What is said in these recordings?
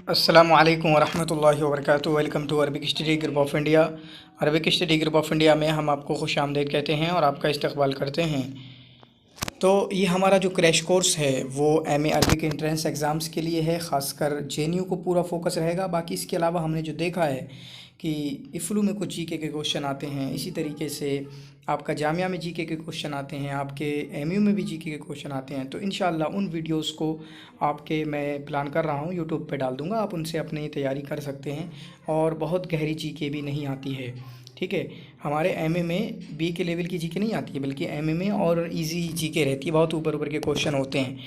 अस्सलामु अलैकुम वरहमतुल्लाहि वबरकातुहू। Welcome to Arabic study group of India. Arabic study group of India में हम आपको खुश आमदीद कहते हैं और आपका इस्तकबाल करते हैं। तो ये हमारा जो क्रैश कोर्स है वो M A Arabic entrance exams के लिए है, ख़ासकर JNU को पूरा फोकस रहेगा। बाकी इसके अलावा हमने जो देखा है कि इफ़लू में कुछ GK के क्वेश्चन आते हैं, इसी तरीके से आपका जामिया में GK के क्वेश्चन आते हैं, आपके MU में भी GK के क्वेश्चन आते हैं। तो इंशाअल्लाह उन वीडियोस को आपके मैं प्लान कर रहा हूँ यूट्यूब पे डाल दूँगा, आप उनसे अपनी तैयारी कर सकते हैं। और बहुत गहरी GK भी नहीं आती है, ठीक है। हमारे MA में B के लेवल की GK नहीं आती है, बल्कि MA में और इजी GK रहती है, बहुत ऊपर ऊपर के क्वेश्चन होते हैं,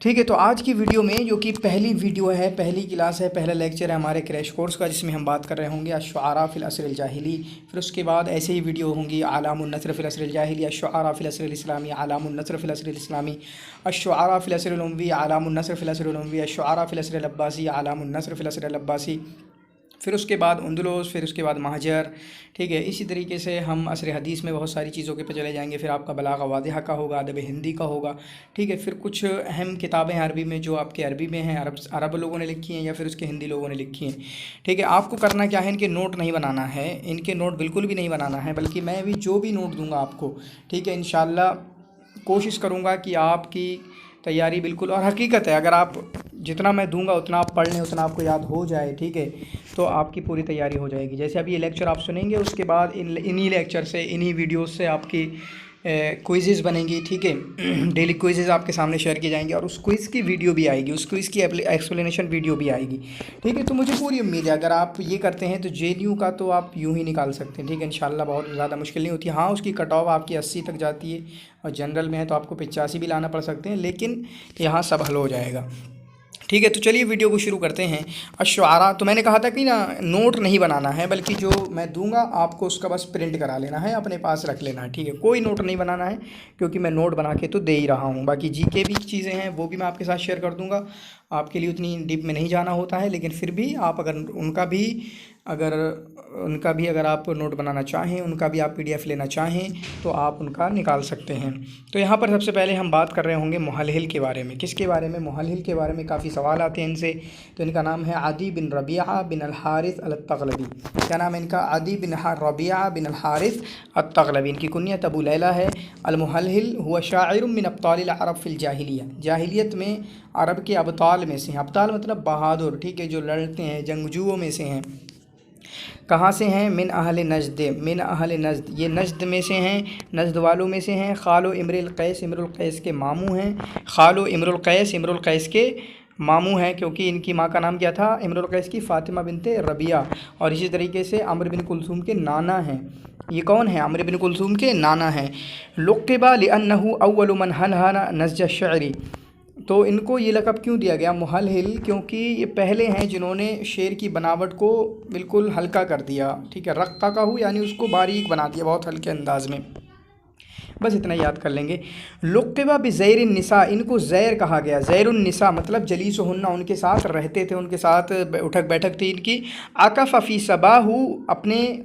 ठीक है। तो आज की वीडियो में जो कि पहली वीडियो है, पहली क्लास है, पहला लेक्चर है हमारे क्रैश कोर्स का, जिसमें हम बात कर रहे होंगे अश्शुआरा फ़िल असरिल जाहिली। फिर उसके बाद ऐसे ही वीडियो होंगी आलामुन नस्र फ़िल असरिल जाहिली, अश्शुआरा फ़िल असरिल इस्लामी, आलामुन नस्र फ़िल असरिल इस्लामी, अश्शुआरा फ़िल असरिल उमवी, आलामुन नस्र फ़िल असरिल उमवी, अश्शुआरा फ़िल असरिल अब्बासी, आलामुन नस्र फ़िल असरिल अब्बासी। फिर उसके बाद उंदुलुस, फिर उसके बाद महाजर, ठीक है। इसी तरीके से हम असर हदीस में बहुत सारी चीज़ों के पे चले जाएंगे। फिर आपका बलागा वादिहा का होगा, अदब हिंदी का होगा, ठीक है। फिर कुछ अहम किताबें हैं अरबी में जो आपके अरबी में हैं, अरब लोगों ने लिखी हैं या फिर उसके हिंदी लोगों ने लिखी हैं, ठीक है। आपको करना क्या है, इनके नोट नहीं बनाना है, इनके नोट बिल्कुल भी नहीं बनाना है, बल्कि मैं भी जो भी नोट दूँगा आपको, ठीक है, इंशाअल्लाह कोशिश करूँगा कि आपकी तैयारी बिल्कुल, और हकीकत है अगर आप जितना मैं दूंगा उतना आप पढ़ लें, उतना आपको याद हो जाए, ठीक है, तो आपकी पूरी तैयारी हो जाएगी। जैसे अभी ये लेक्चर आप सुनेंगे, उसके बाद इन्हीं लेक्चर से, इन्हीं वीडियोस से आपकी क्विज़ेज़ बनेंगी, ठीक है। डेली क्विज़ेज़ आपके सामने शेयर की जाएंगी और उस क्विज़ की वीडियो भी आएगी, उस क्विज़ की एक्सप्लेनेशन वीडियो भी आएगी, ठीक है। तो मुझे पूरी उम्मीद है अगर आप ये करते हैं तो JNU का तो आप यूँ ही निकाल सकते हैं, ठीक है। इंशाल्लाह बहुत ज़्यादा मुश्किल नहीं होती। हाँ, उसकी कट ऑफ आपकी 80 तक जाती है और जनरल में है तो आपको 85 भी लाना पड़ सकते हैं, लेकिन यहाँ सब हल हो जाएगा, ठीक है। तो चलिए वीडियो को शुरू करते हैं। अश्शुआरा, तो मैंने कहा था कि ना नोट नहीं बनाना है, बल्कि जो मैं दूंगा आपको उसका बस प्रिंट करा लेना है, अपने पास रख लेना है, ठीक है। कोई नोट नहीं बनाना है, क्योंकि मैं नोट बना के तो दे ही रहा हूँ। बाकी GK भी चीज़ें हैं वो भी मैं आपके साथ शेयर कर दूँगा, आपके लिए उतनी डीप में नहीं जाना होता है, लेकिन फिर भी आप अगर आप नोट बनाना चाहें, उनका भी आप PDF लेना चाहें तो आप उनका निकाल सकते हैं। तो यहाँ पर सबसे पहले हम बात कर रहे होंगे मुहल्हिल के बारे में। किसके बारे में? मुहल्हिल के बारे में काफ़ी सवाल आते हैं इनसे। तो इनका नाम है आदी बिन रबिया बिन अल हारिस अल तगलबी। क्या नाम है इनका? आदी बिन रबिया बिन अल हारिस अल तगलबी। इनकी कुनियत अबू लैला है। अल मुहल्हिल हुआ शाइर मिन अब्तालिल अरब फिल जाहिलिया। जाहिलियत में अरब के अब्ताल में से हैं। अब्ताल मतलब बहादुर, ठीक है, जो लड़ते हैं, जंगजुओं में से हैं। कहाँ से हैं? मिन अहल नजद, मिन अहल नजद, ये नजद में से हैं, नजद वालों में से हैं। खालो इमरुल कैस, इमरुल कैस के मामू हैं। खालो इमरुल कैस, इमरुल कैस के मामू हैं, क्योंकि इनकी माँ का नाम क्या था? इमरुल कैस की फ़ातिमा बिनते रबिया। और इसी तरीके से अम्र बिन कुलसूम के नाना हैं। ये कौन है? अम्र बिन कुलसूम के नाना हैं। लुक़िबा लिअन्नहु अव्वलु मन हलहल नस्ज अश-शअरी। तो इनको ये लक़ब क्यों दिया गया मुहल्हिल? क्योंकि ये पहले हैं जिन्होंने शेर की बनावट को बिल्कुल हल्का कर दिया, ठीक है। रक्का का हो यानी उसको बारीक बना दिया बहुत हल्के अंदाज में। बस इतना याद कर लेंगे। लुक़िबा बिज़ैरिन निसा, इनको ज़ैर कहा गया। ज़ैरुन निसा मतलब जलीसुहुन्ना, उनके साथ रहते थे, उनके साथ उठक बैठक थी इनकी। आकफ़ फ़ी सबाहु, अपने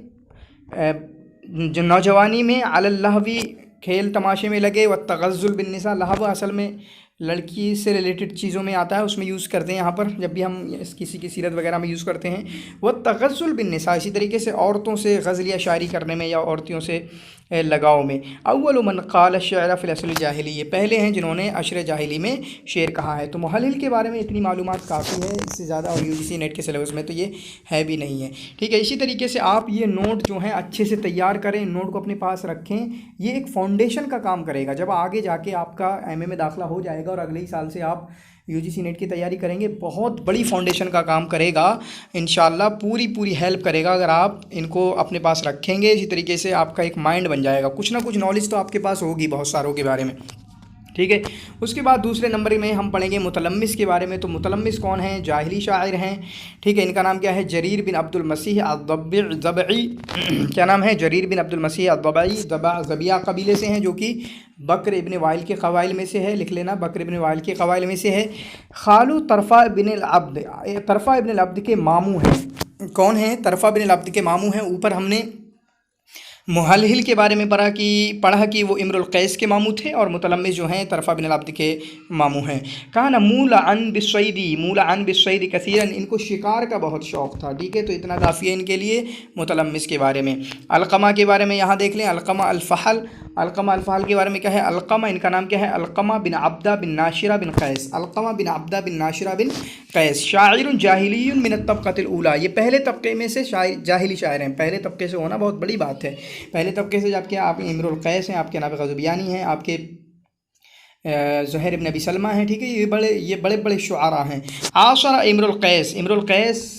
जो नौजवानी में, अलल लहवी, खेल तमाशे में लगे। व तग़ज़्ज़ुल बिन निसा, लहव असल में लड़की से रिलेटेड चीज़ों में आता है, उसमें यूज़ करते हैं यहाँ पर, जब भी हम किसी की सीरत वगैरह में यूज़ करते हैं। वह तग़ज़्ज़ुल बिन निसा, इसी तरीके से औरतों से ग़ज़ल या शायरी करने में या औरतियों से लगाव में। अव्वल मन क़ाल अश-शअर फ़िल असर जाहिली, ये पहले हैं जिन्होंने अशर जाहिली में शेर कहा है। तो मुहल्हिल के बारे में इतनी मालूमात काफ़ी है, इससे ज़्यादा और UGC नेट के सिलेबस में तो ये है भी नहीं है, ठीक है। इसी तरीके से आप ये नोट जो हैं अच्छे से तैयार करें, नोट को अपने पास रखें। ये एक फ़ाउंडेशन का काम करेगा। जब आगे जाके आपका MA में दाखिला हो जाएगा और अगले ही साल से आप UGC नेट की तैयारी करेंगे, बहुत बड़ी फाउंडेशन का काम करेगा इंशाल्लाह, पूरी हेल्प करेगा अगर आप इनको अपने पास रखेंगे। इसी तरीके से आपका एक माइंड बन जाएगा, कुछ ना कुछ नॉलेज तो आपके पास होगी बहुत सारों के बारे में, ठीक है। उसके बाद दूसरे नंबर में हम पढ़ेंगे मुतलम्मिस के बारे में। तो मुतलम्मिस कौन है? जाहिली शायर हैं, ठीक है। इनका नाम क्या है? जरीर बिन अब्दुल मसीह अज़्ज़बई। क्या नाम है? जरीर बिन अब्दुल मसीह अज़्ज़बई। ज़बिया कबीले से हैं, जो कि बकर इब्न वाइल के क़बाइल में से है, लिख लेना, बकर इब्न वाइल के क़बाइल में से है। खालू तरफ़ा बिन अब्द, तरफ़ा इब्न अब्द के मामू हैं। कौन है? तरफ़ा बिन अब्द के मामू हैं। ऊपर हमने मुहलहिल के बारे में पढ़ा कि वो इम्रुल कैस के मामू थे और मुतलम्मिस जो हैं तरफ़ा बिन अब्द के मामू हैं। कहा ना मूलान बिस्सैदी कसीरन, इनको शिकार का बहुत शौक़ था। ठीक है, तो इतना काफ़ी है इनके लिए मुतलम्मिस के बारे में। अलक़मा के बारे में यहाँ देख लें, अलक़मा अल-फ़हल के बारे में क्या है? अलक़मा इनका नाम क्या है? अलक़मा बिन अब्दा बिन नाशिरा बिन कैस, अलक़मा बिन अब्दा बिन नाशिरा बिन कैस, शाइरुन जाहिलियुन मिन अत-तबक़तिल ऊला, ये पहले तबके में से जाहिली शायर हैं। पहले तबके से होना बहुत बड़ी बात है। पहले तबके से जबकि आप इम्रुल कैस हैं, आपके नाबग़ ज़ुबियानी हैं, आपके ज़ुहैर इब्न अबी सलमा हैं। ठीक है, ये बड़े बड़े शुआरा हैं। आसरा इम्रुल कैस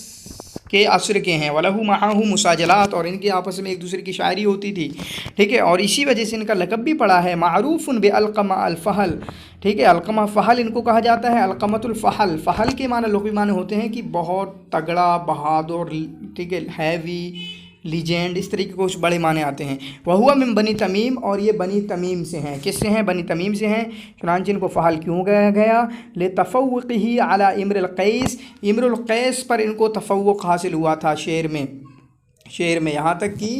के असर के हैं। वलहु मआहु मुसाजलात, और इनके आपस में एक दूसरे की शायरी होती थी। ठीक है, और इसी वजह से इनका लक़ब भी पड़ा है मारूफ़ुन बे अलक़मा अल-फ़हल। ठीक है, अलक़मा फ़हल इनको कहा जाता है। अलक़मतुल फ़हल, फ़हल के माने लुग़वी माने होते हैं कि बहुत तगड़ा, बहादुर, ठीक है, हैवी, लीजेंड, इस तरीके के कुछ बड़े माने आते हैं। वहुआ मिन बनी तमीम, और ये बनी तमीम से हैं। किससे हैं? बनी तमीम से हैं। चुनांचे इनको फ़हल क्यों गया? ले तफ़व्वुक़िही अला इम्रुल कैस, इम्रुल कैस पर इनको तफ़व्वुक़ हासिल हुआ था शेर में, यहाँ तक कि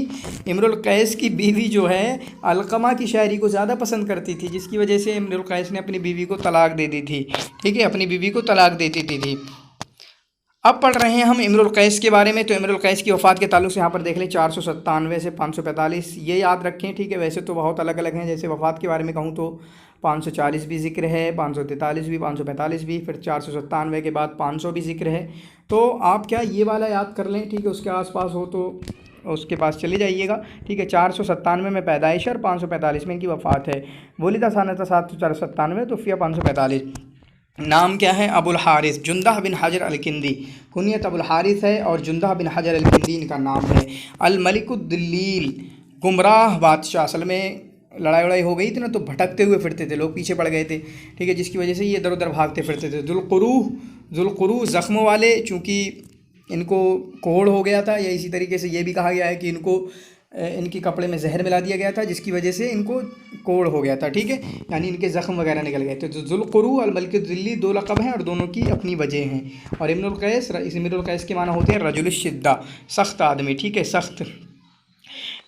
इम्रुल कैस की बीवी जो है अलक़मा की शायरी को ज़्यादा पसंद करती थी, जिसकी वजह से इम्रुल कैस ने अपनी बीवी को तलाक दे दी थी। ठीक है, अपनी बीवी को तलाक दे दी थी। अब पढ़ रहे हैं हम इम्रुल कैस के बारे में। तो इम्रुल कैस की वफ़ात के ताल्लुक़ से यहाँ पर देख लें 497 से 545, ये याद रखें। ठीक है, वैसे तो बहुत अलग अलग हैं। जैसे वफ़ात के बारे में कहूँ तो 540 भी ज़िक्र है, 543 भी, 545 भी, फिर 497 के बाद 500 भी ज़िक्र है। तो आप क्या ये वाला याद कर लें। ठीक है, उसके आसपास हो तो उसके पास चले जाइएगा। ठीक है, 497 में पैदाइश और 545 में इनकी वफ़ात है। वलीदा सनत 797 तो फिया 545। नाम क्या है? अबुल हारिस जुंदाह बिन हजर अल-किंदी, कुनियत अबुल हारिस है और जुंदाह बिन हजर अल-किंदी इनका नाम है। अल-मलिकुद्दलील, गुमराह बादशाह। असल में लड़ाई हो गई थी ना, तो भटकते हुए फिरते थे, लोग पीछे पड़ गए थे। ठीक है, जिसकी वजह से ये इधर उधर भागते फिरते थे। ज़ुल्क़ुरूह ज़ख्मों वाले, चूँकि इनको कोढ़ हो गया था, या इसी तरीके से ये भी कहा गया है कि इनके कपड़े में जहर मिला दिया गया था, जिसकी वजह से इनको कोढ़ हो गया था। ठीक है, यानी इनके ज़ख्म वगैरह निकल गए थे। तो ज़ुल्क़ुरूह और मलिकुद्दलील दो लक़ब हैं और दोनों की अपनी वजह हैं। और इम्रुल कैस के माना होते हैं रजुलुश्शिद्दा, सख्त आदमी। ठीक है, सख्त।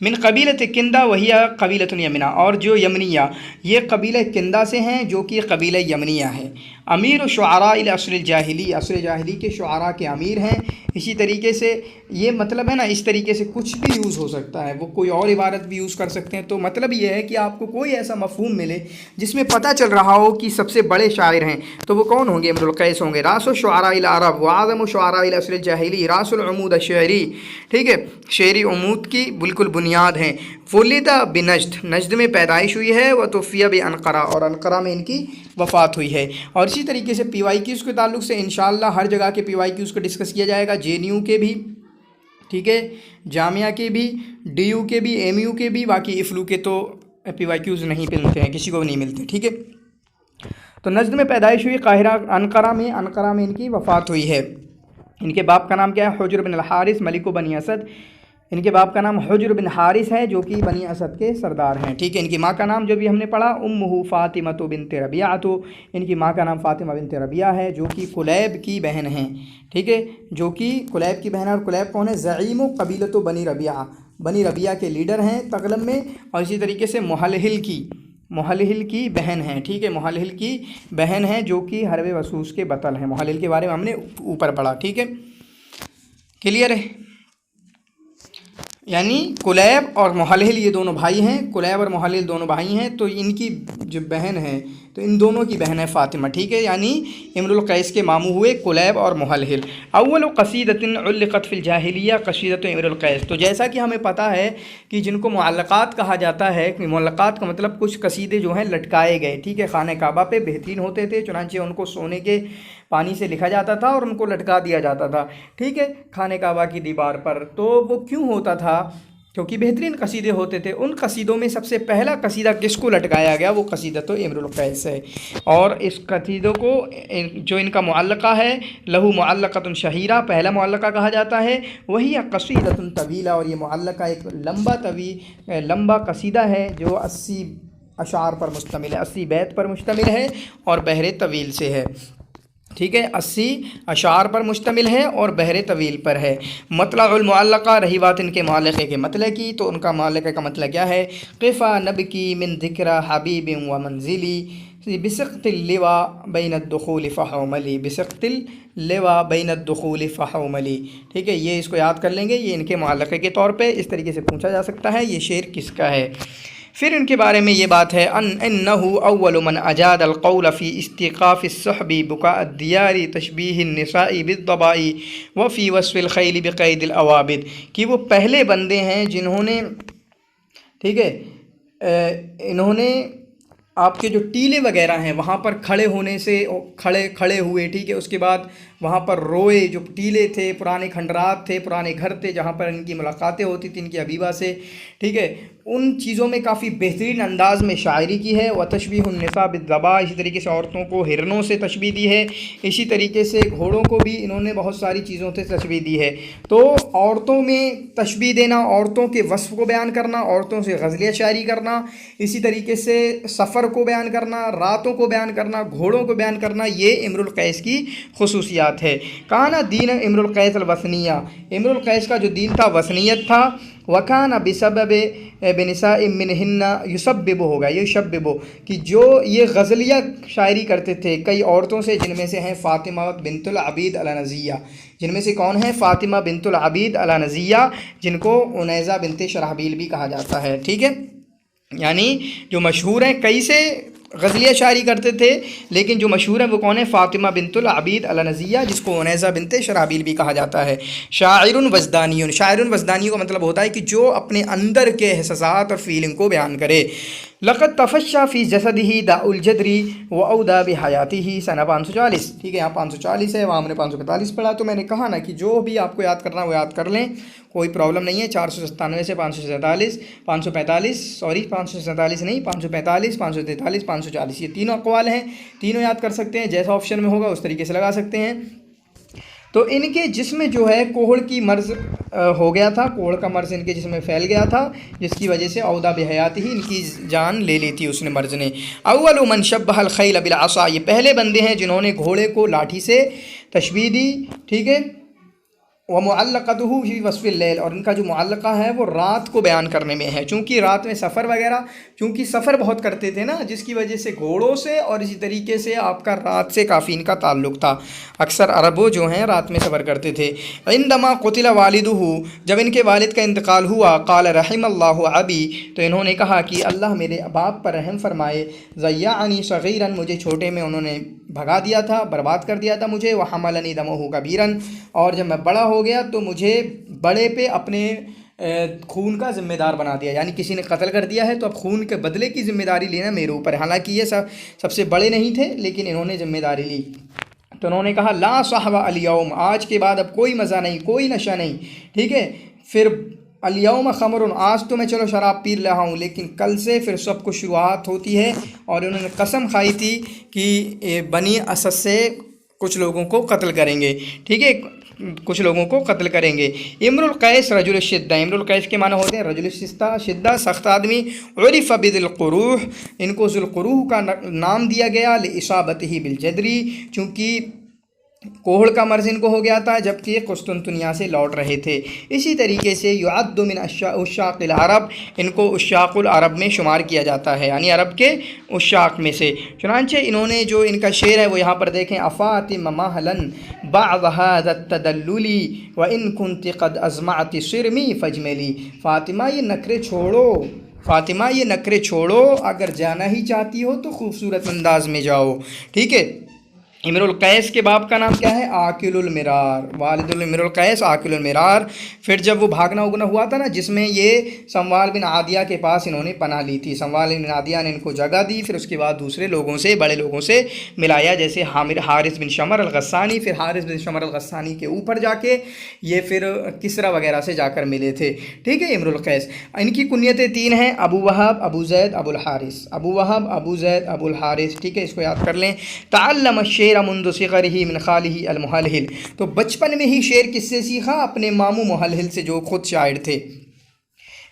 मिन कबीलत किंदा वहिया कबीलतुन यमना, और जो यमनिया, ये कबीला किंदा से हैं जो कि कबीला यमनिया है। अमीर शुआरा इल असर जाहिली, असर जाहिली के शुआरा के अमीर हैं। इसी तरीके से ये मतलब है ना, इस तरीके से कुछ भी यूज़ हो सकता है, वो कोई और इबारत भी यूज़ कर सकते हैं। तो मतलब ये है कि आपको कोई ऐसा मफ़हूम मिले जिसमें पता चल रहा हो कि सबसे बड़े शायर हैं, तो वो कौन होंगे? इम्रुल कैस होंगे। रासु शुआरा इल अरब व आज़मु शुआरा इल असर जाहिली, रासुल उमूद अश-शअरी। ठीक है, शेरी उमूद की बिल्कुल बुनियाद हैं। वुलिदा बिनज्द, नज्द में पैदाइश हुई है। व तोफ़िया बे अनक़रा, और अनक़रा में इनकी वफ़ात हुई है। और इसी तरीके से PYQs के ताल्लुक़ से इंशाअल्लाह हर जगह के PYQs को डिस्कस किया जाएगा। JNU के भी, ठीक है, जामिया के भी, DU के भी, MU के भी। बाकी इफ्लू के तो PYQs नहीं मिलते हैं, किसी को भी नहीं मिलते। ठीक है, तो नज्द में पैदाइश हुई, काहिरा अनक़रा में इनकी वफ़ात हुई है। इनके बाप का नाम क्या है? हुज्र बिन हारिस मलिक बनी असद। इनके बाप का नाम हुज्र बिन हारिस है, जो कि बनी असद के सरदार हैं। ठीक है, इनकी माँ का नाम जो भी हमने पढ़ा उम्मुहु फ़ातिमतु बिन्त रबिया, तो इनकी माँ का नाम फ़ातिमा बिन्त रबिया है, जो कि कुलैब की बहन हैं। ठीक है, जो कि कुलैब की बहन है। और कुलैब कौन है? ज़ईमु क़बीलतु बनी रबिया के लीडर हैं तग़लब में। और इसी तरीके से मुहलहिल की बहन हैं। ठीक है, मुहलहिल की बहन हैं, जो कि हरब वसूस के बतल हैं। मुहलहिल के बारे में हमने ऊपर पढ़ा। ठीक है, क्लियर है? यानी कुलैब और मुहलहिल ये दोनों भाई हैं, कुलैब और मुहलहिल दोनों भाई हैं। तो इनकी जो बहन है, तो इन दोनों की बहन है फ़ातिमा। ठीक है, यानी इम्रुल कैस के मामू हुए कुलैब और मुहलहिल। अव्वल क़सीदतिन उल्लिक़त फ़िल जाहिलिया क़सीदतु इम्रुल कैस। तो जैसा कि हमें पता है कि जिनको मुअल्लक़ात कहा जाता है, कि मुअल्लक़ात का मतलब कुछ कसीदे जो हैं लटकाए गए। ठीक है, खाने काबा पे बेहतरीन होते थे, चुनांचे उनको सोने के पानी से लिखा जाता था और उनको लटका दिया जाता था। ठीक है, खाने काबा की दीवार पर। तो वो क्यों होता था? क्योंकि बेहतरीन कसीदे होते थे। उन कसीदों में सबसे पहला कसीदा किसको लटकाया गया? वो कसीदा तो इम्रुल कैस है। और इस कसीदों को जो इनका मुअल्लक़ा है, लहू मुअल्लक़तुन शहीरा, पहला मुअल्लक़ा कहा जाता है। वही कसीदतुन तवीला, और ये मुअल्लक़ा एक लंबा कसीदा है जो 80 अशार पर मुश्तमिल है, 80 बैत पर मुश्तमिल है और बहरे तवील से है। ٹھیک ہے، 80 اشعار پر مشتمل ہے اور بحر طویل پر ہے۔ مطلع المعلقہ، رہی بات ان کے معلقے کے مطلع کی، تو ان کا معلقے کا مطلع کیا ہے؟ قفا نبکی من ذکر حبیب و منزلی بسقط اللوا بین الدخول فحوملی، بسقط اللوا بین الدخول فحوملی۔ ٹھیک ہے، یہ اس کو یاد کر لیں گے، یہ ان کے معلقے کے طور پہ اس طریقے سے پوچھا جا سکتا ہے یہ شعر کس کا ہے۔ پھر ان کے بارے میں یہ بات ہے انہ اول من اجاد القول فی استیقاف الصحب بکاء الدیار تشبیہ النساء بالضباء وفی وصف الخیل بقید الاوابد، کہ وہ پہلے بندے ہیں جنہوں نے، ٹھیک ہے، انہوں نے آپ کے جو ٹیلے وغیرہ ہیں وہاں پر کھڑے ہونے سے کھڑے ہوئے، ٹھیک ہے، اس کے بعد وہاں پر روئے، جو ٹیلے تھے، پرانے کھنڈرات تھے، پرانے گھر تھے جہاں پر ان کی ملاقاتیں ہوتی تھیں ان کی حبیبہ سے، ٹھیک ہے، ان چیزوں میں کافی بہترین انداز میں شاعری کی ہے۔ وتشبیہ النساء بالضباء، اسی طریقے سے عورتوں کو ہرنوں سے تشبیہ دی ہے، اسی طریقے سے گھوڑوں کو بھی انہوں نے بہت ساری چیزوں سے تشبیہ دی ہے۔ تو عورتوں میں تشبیہ دینا، عورتوں کے وصف کو بیان کرنا، عورتوں سے غزلیہ شاعری کرنا، اسی طریقے سے سفر کو بیان کرنا، راتوں کو بیان کرنا، گھوڑوں کو بیان کرنا، یہ امرؤ القیس کی خصوصیات ہے۔ کانا دین امرؤ القیس الوثنیہ، امرؤ القیس کا جو دین تھا وثنیت تھا۔ وکانا بسبب بنساء منہن یسبب، ہوگا یشبب، کہ جو یہ غزلیہ شاعری کرتے تھے کئی عورتوں سے، جن میں سے ہیں فاطمہ بنت العبید العنزیہ، جن میں سے کون ہیں؟ فاطمہ بنت العبید العنزیہ، جن کو عنیزہ بنت شرحبیل بھی کہا جاتا ہے، ٹھیک ہے، یعنی جو مشہور ہیں، کئی سے غزلیہ شاعری کرتے تھے لیکن جو مشہور ہے وہ کون ہے؟ فاطمہ بنت العبید العنزیہ، جس کو عنیزہ بنت شرحبیل بھی کہا جاتا ہے۔ شاعر وجدانی، شاعر وجدانی کا مطلب ہوتا ہے کہ جو اپنے اندر کے احساسات اور فیلنگ کو بیان کرے۔ لقد تفشى في جسده داء الجدر واودى بحياته سنہ 540، ٹھیک ہے، یہاں 540 ہے، وہاں ہم نے 545 پڑھا، تو میں نے کہا نا کہ جو بھی آپ کو یاد کرنا ہے وہ یاد کر لیں، کوئی پرابلم نہیں ہے۔ 497 سے 547 545 سوری 547 نہیں 545 543 540، یہ تینوں اقوال ہیں، تینوں یاد کر سکتے ہیں، جیسا آپشن میں ہوگا اس طریقے سے لگا سکتے ہیں۔ تو ان کے جسم میں جو ہے کوہڑ کی مرض ہو گیا تھا، کوہڑ کا مرض ان کے جسم میں پھیل گیا تھا، جس کی وجہ سے اودا بحیات ہی ان کی جان لے لی تھی اس نے، مرض نے۔ اول من شبہ الخیل بالعصا، یہ پہلے بندے ہیں جنہوں نے گھوڑے کو لاٹھی سے تشبیہ دی، ٹھیک ہے۔ ومعلقته فی وصف اللیل، اور ان کا جو معلقہ ہے وہ رات کو بیان کرنے میں ہے، چونکہ رات میں سفر وغیرہ، چونکہ سفر بہت کرتے تھے نا، جس کی وجہ سے گھوڑوں سے اور اسی طریقے سے آپ کا رات سے کافی ان کا تعلق تھا، اکثر عربوں جو ہیں رات میں سفر کرتے تھے۔ عندما قتل والدہ، جب ان کے والد کا انتقال ہوا، قال رحم اللہ ابی، تو انہوں نے کہا کہ اللہ میرے باپ پر رحم فرمائے، ضیعنی صغیرا، مجھے چھوٹے میں انہوں نے بھگا دیا تھا، برباد کر دیا تھا مجھے، وحملنی دمہ کبیرا، اور جب میں بڑا ہو گیا تو مجھے بڑے پہ اپنے خون کا ذمہ دار بنا دیا، یعنی کسی نے قتل کر دیا ہے تو اب خون کے بدلے کی ذمہ داری لینا میرے اوپر ہے، حالانکہ یہ سب سے بڑے نہیں تھے لیکن انہوں نے ذمہ داری لی۔ تو انہوں نے کہا لا صحو الیوم، آج کے بعد اب کوئی مزہ نہیں، کوئی نشہ نہیں، ٹھیک ہے، پھر الیوم خمر، آج تو میں چلو شراب پی رہا ہوں لیکن کل سے پھر سب کو شروعات ہوتی ہے، اور انہوں نے قسم کھائی تھی کہ بنی اسد سے کچھ لوگوں کو قتل کریں گے، ٹھیک ہے، کچھ لوگوں کو قتل کریں گے۔ امرؤ القیس رجل الشدہ، امرؤ القیس کے معنی ہوتے ہیں رجل الشدہ، سخت آدمی۔ عرف بذی القروح، ان کو ذی القروح کا نام دیا گیا، لاصابتہ بالجدری، چونکہ کوہڑ کا مرض ان کو ہو گیا تھا جبکہ یہ قسطنطنیہ سے لوٹ رہے تھے۔ اسی طریقے سے یعد من عشاق العرب، ان کو عشاق العرب میں شمار کیا جاتا ہے، یعنی عرب کے عشاق میں سے۔ چنانچہ انہوں نے جو ان کا شعر ہے وہ یہاں پر دیکھیں، افاطم مہلا بعض هذا التدلل وان كنت قد ازمعت صرمی فاجملی، فاطمہ یہ نخرے چھوڑو، فاطمہ یہ نخرے چھوڑو، اگر جانا ہی چاہتی ہو تو خوبصورت انداز میں جاؤ، ٹھیک ہے۔ امرؤ القیس کے باپ کا نام کیا ہے؟ عاقل المرار، والد امرؤ القیس عاقل المرار۔ پھر جب وہ بھاگنا اگنا ہوا تھا نا، جس میں یہ سموال بن عادیہ کے پاس انہوں نے پناہ لی تھی، سموال بن عادیہ نے ان کو جگہ دی، پھر اس کے بعد دوسرے لوگوں سے، بڑے لوگوں سے ملایا، جیسے حارث بن شمر الغسانی، پھر حارث بن شمر الغسانی کے اوپر جا کے یہ پھر کسرا وغیرہ سے جا کر ملے تھے، ٹھیک ہے۔ امرؤ القیس، ان کی کنیتیں 3 ہیں، ابو وہب، ابو زید، ابو الحارث، ابو وہب، ابو زید، ابو الحارث، ٹھیک ہے، اس کو یاد کر لیں۔ تعلم الشعر منذ صغرہ من خالہ المحلہل، تو بچپن میں ہی شعر کس سے سیکھا؟ اپنے ماموں محلہل سے جو خود شاعر تھے۔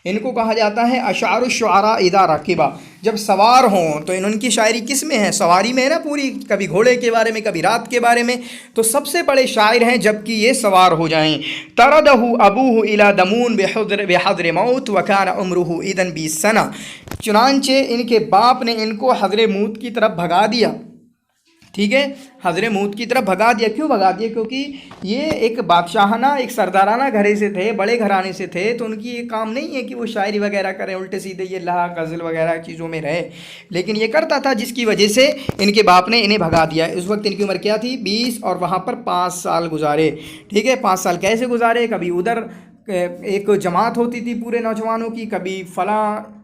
इनको कहा जाता है अशार शुआरा इदा राकिबा, जब सवार हों तो इनकी शायरी किस में है, सवारी में है ना पूरी, कभी घोड़े के बारे में कभी रात के बारे में, तो सबसे बड़े शायर हैं जबकि ये सवार हो जाएं। तरदहु अबूहु इला दमून बेहद्र मौत वकान उम्रुहु इदन 20 सना, चुनांचे इनके बाप ने इनको हज़्र मौत की तरफ भगा दिया, ठीक है, हज़्र मौत की तरफ भगा दिया। क्यों भगा दिया? क्योंकि ये एक बादशाहाना, एक सरदाराना घरे से थे, बड़े घराने से थे, तो उनकी ये काम नहीं है कि वो शायरी वगैरह करें, उल्टे सीधे ये लहा गज़ल वगैरह चीज़ों में रहे, लेकिन ये करता था जिसकी वजह से इनके बाप ने इन्हें भगा दिया। उस वक्त इनकी उम्र क्या थी? 20, और वहाँ पर 5 साल गुजारे, ठीक है। 5 साल कैसे गुजारे? कभी उधर एक जमात होती थी पूरे नौजवानों की, कभी फ़लाँ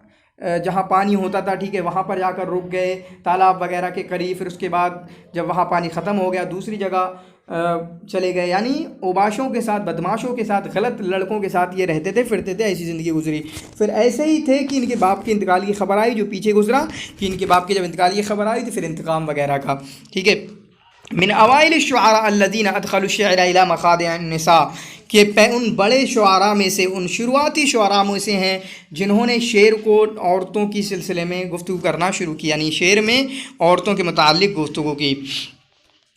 जहाँ पानी होता था, ठीक है, वहाँ पर जाकर रुक गए तालाब वगैरह के करीब, फिर उसके बाद जब वहाँ पानी ख़त्म हो गया दूसरी जगह चले गए, यानी ओबाशों के साथ, बदमाशों के साथ, गलत लड़कों के साथ ये रहते थे, फिरते थे, ऐसी ज़िंदगी गुजरी। फिर ऐसे ही थे कि इनके बाप के इंतकाल की ख़बर आई, जो पीछे गुजरा कि इनके बाप के जब इंतकाल की ख़बर आई तो फिर इंतकाम वगैरह का, ठीक है। मिन अवाइल शुआरा अल्लज़ीना अदखलु शिअरा इला मखादिअन निसा, कि उन बड़े शुआरा में से, उन शुरुआती शुआरा में से हैं जिन्होंने शेर को औरतों की सिलसिले में गुफ्तगू करना शुरू की, यानी शेर में औरतों के मुताल्लिक़ गुफ्तगू की।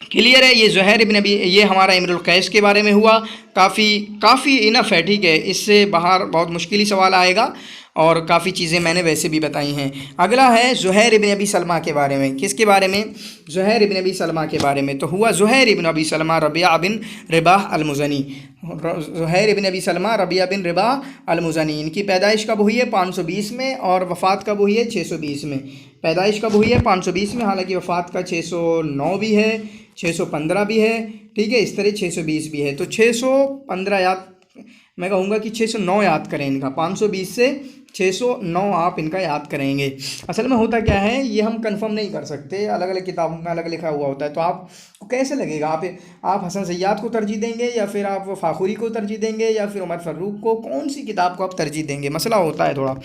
क्लियर है? ये ज़ुहैर इब्न अबी, ये हमारा इम्रुल कैस के बारे में हुआ, काफ़ी इनफ है, ठीक है। इससे बाहर बहुत मुश्किल सवाल आएगा और काफ़ी चीज़ें मैंने वैसे भी बताई हैं। अगला है ज़ुहैर इब्न अबी सलमा के बारे में। किसके बारे में? ज़ुहैर इब्न अबी सलमा के बारे में। तो हुआ ज़ुहैर इब्न अबी सलमा रबिया बिन रिबाह अल-मुज़नी, ज़ुहैर इब्न अबी सलमा रबिया बिन रिबाह अल-मुज़नी, इनकी पैदाइश कब हुई है? 520 में, और वफ़ात कब हुई है? 620 में। पैदाइश कब हुई है? 520 में, हालांकि वफ़ात का 609 भी है, 615 भी है, ठीक है, इस तरह 620 भी है। तो 615 याद, मैं कहूँगा कि 609 याद करें इनका, 520 से 609 आप इनका याद करेंगे। असल में होता क्या है, ये हम कंफर्म नहीं कर सकते, अलग अलग किताबों में अलग लिखा हुआ होता है, तो आपको कैसे लगेगा? आप हसन सैयाद को तरजीह देंगे, या फिर आप फाखुरी को तरजीह देंगे, या फिर उमर फ़र्रुख को, कौन सी किताब को आप तरजीह देंगे? मसला होता है थोड़ा,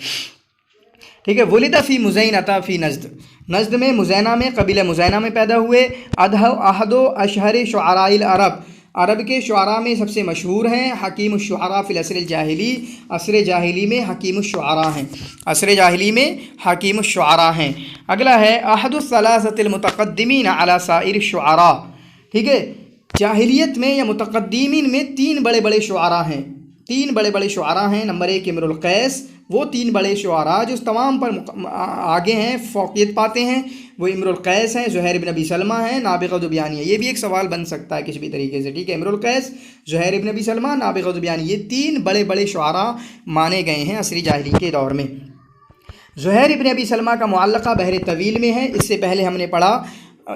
ठीक है। वलिदा फ़ी मुज़ैनता फ़ी नज़द, नज़द में, मुज़ैना में, कबीला मुज़ैना में पैदा हुए। अहदो अशहर शुआराइल अरब, अरब के शुआरा में सबसे मशहूर हैं। हकीम शुआरा फ़िल असर जाहिली, असर जाहिली में हकीम शुआरा हैं, असर जाहिली में हकीम शुआरा हैं। अगला है अहदुस सलासतिल मुतक़द्दिमीन अला साइर शुआरा, ठीक है। जाहिलियत में या मुतक़द्दिमीन में 3 बड़े बड़े शुआरा हैं, 3 बड़े बड़े शुआरा हैं। नंबर 1 इम्रुल कैस, वो 3 बड़े शुआरा जो तमाम पर आगे हैं, फ़ौक़ियत पाते हैं, वो इम्रुल कैस हैं, ज़ुहैर इब्न अबी सलमा हैं, नाबिग़ा ज़ुबयानी है। ये भी एक सवाल बन सकता है किसी भी तरीके से, ठीक है। इम्रुल कैस, ज़ुहैर इब्न अबी सलमा, नाबिग़ा ज़ुबयानी, ये 3 बड़े बड़े शुआरा माने गए हैं असरी जाहिली के दौर में। ज़ुहैर इब्न अबी सलमा का मुअल्लक़ा बहर तवील में है, इससे पहले हमने पढ़ा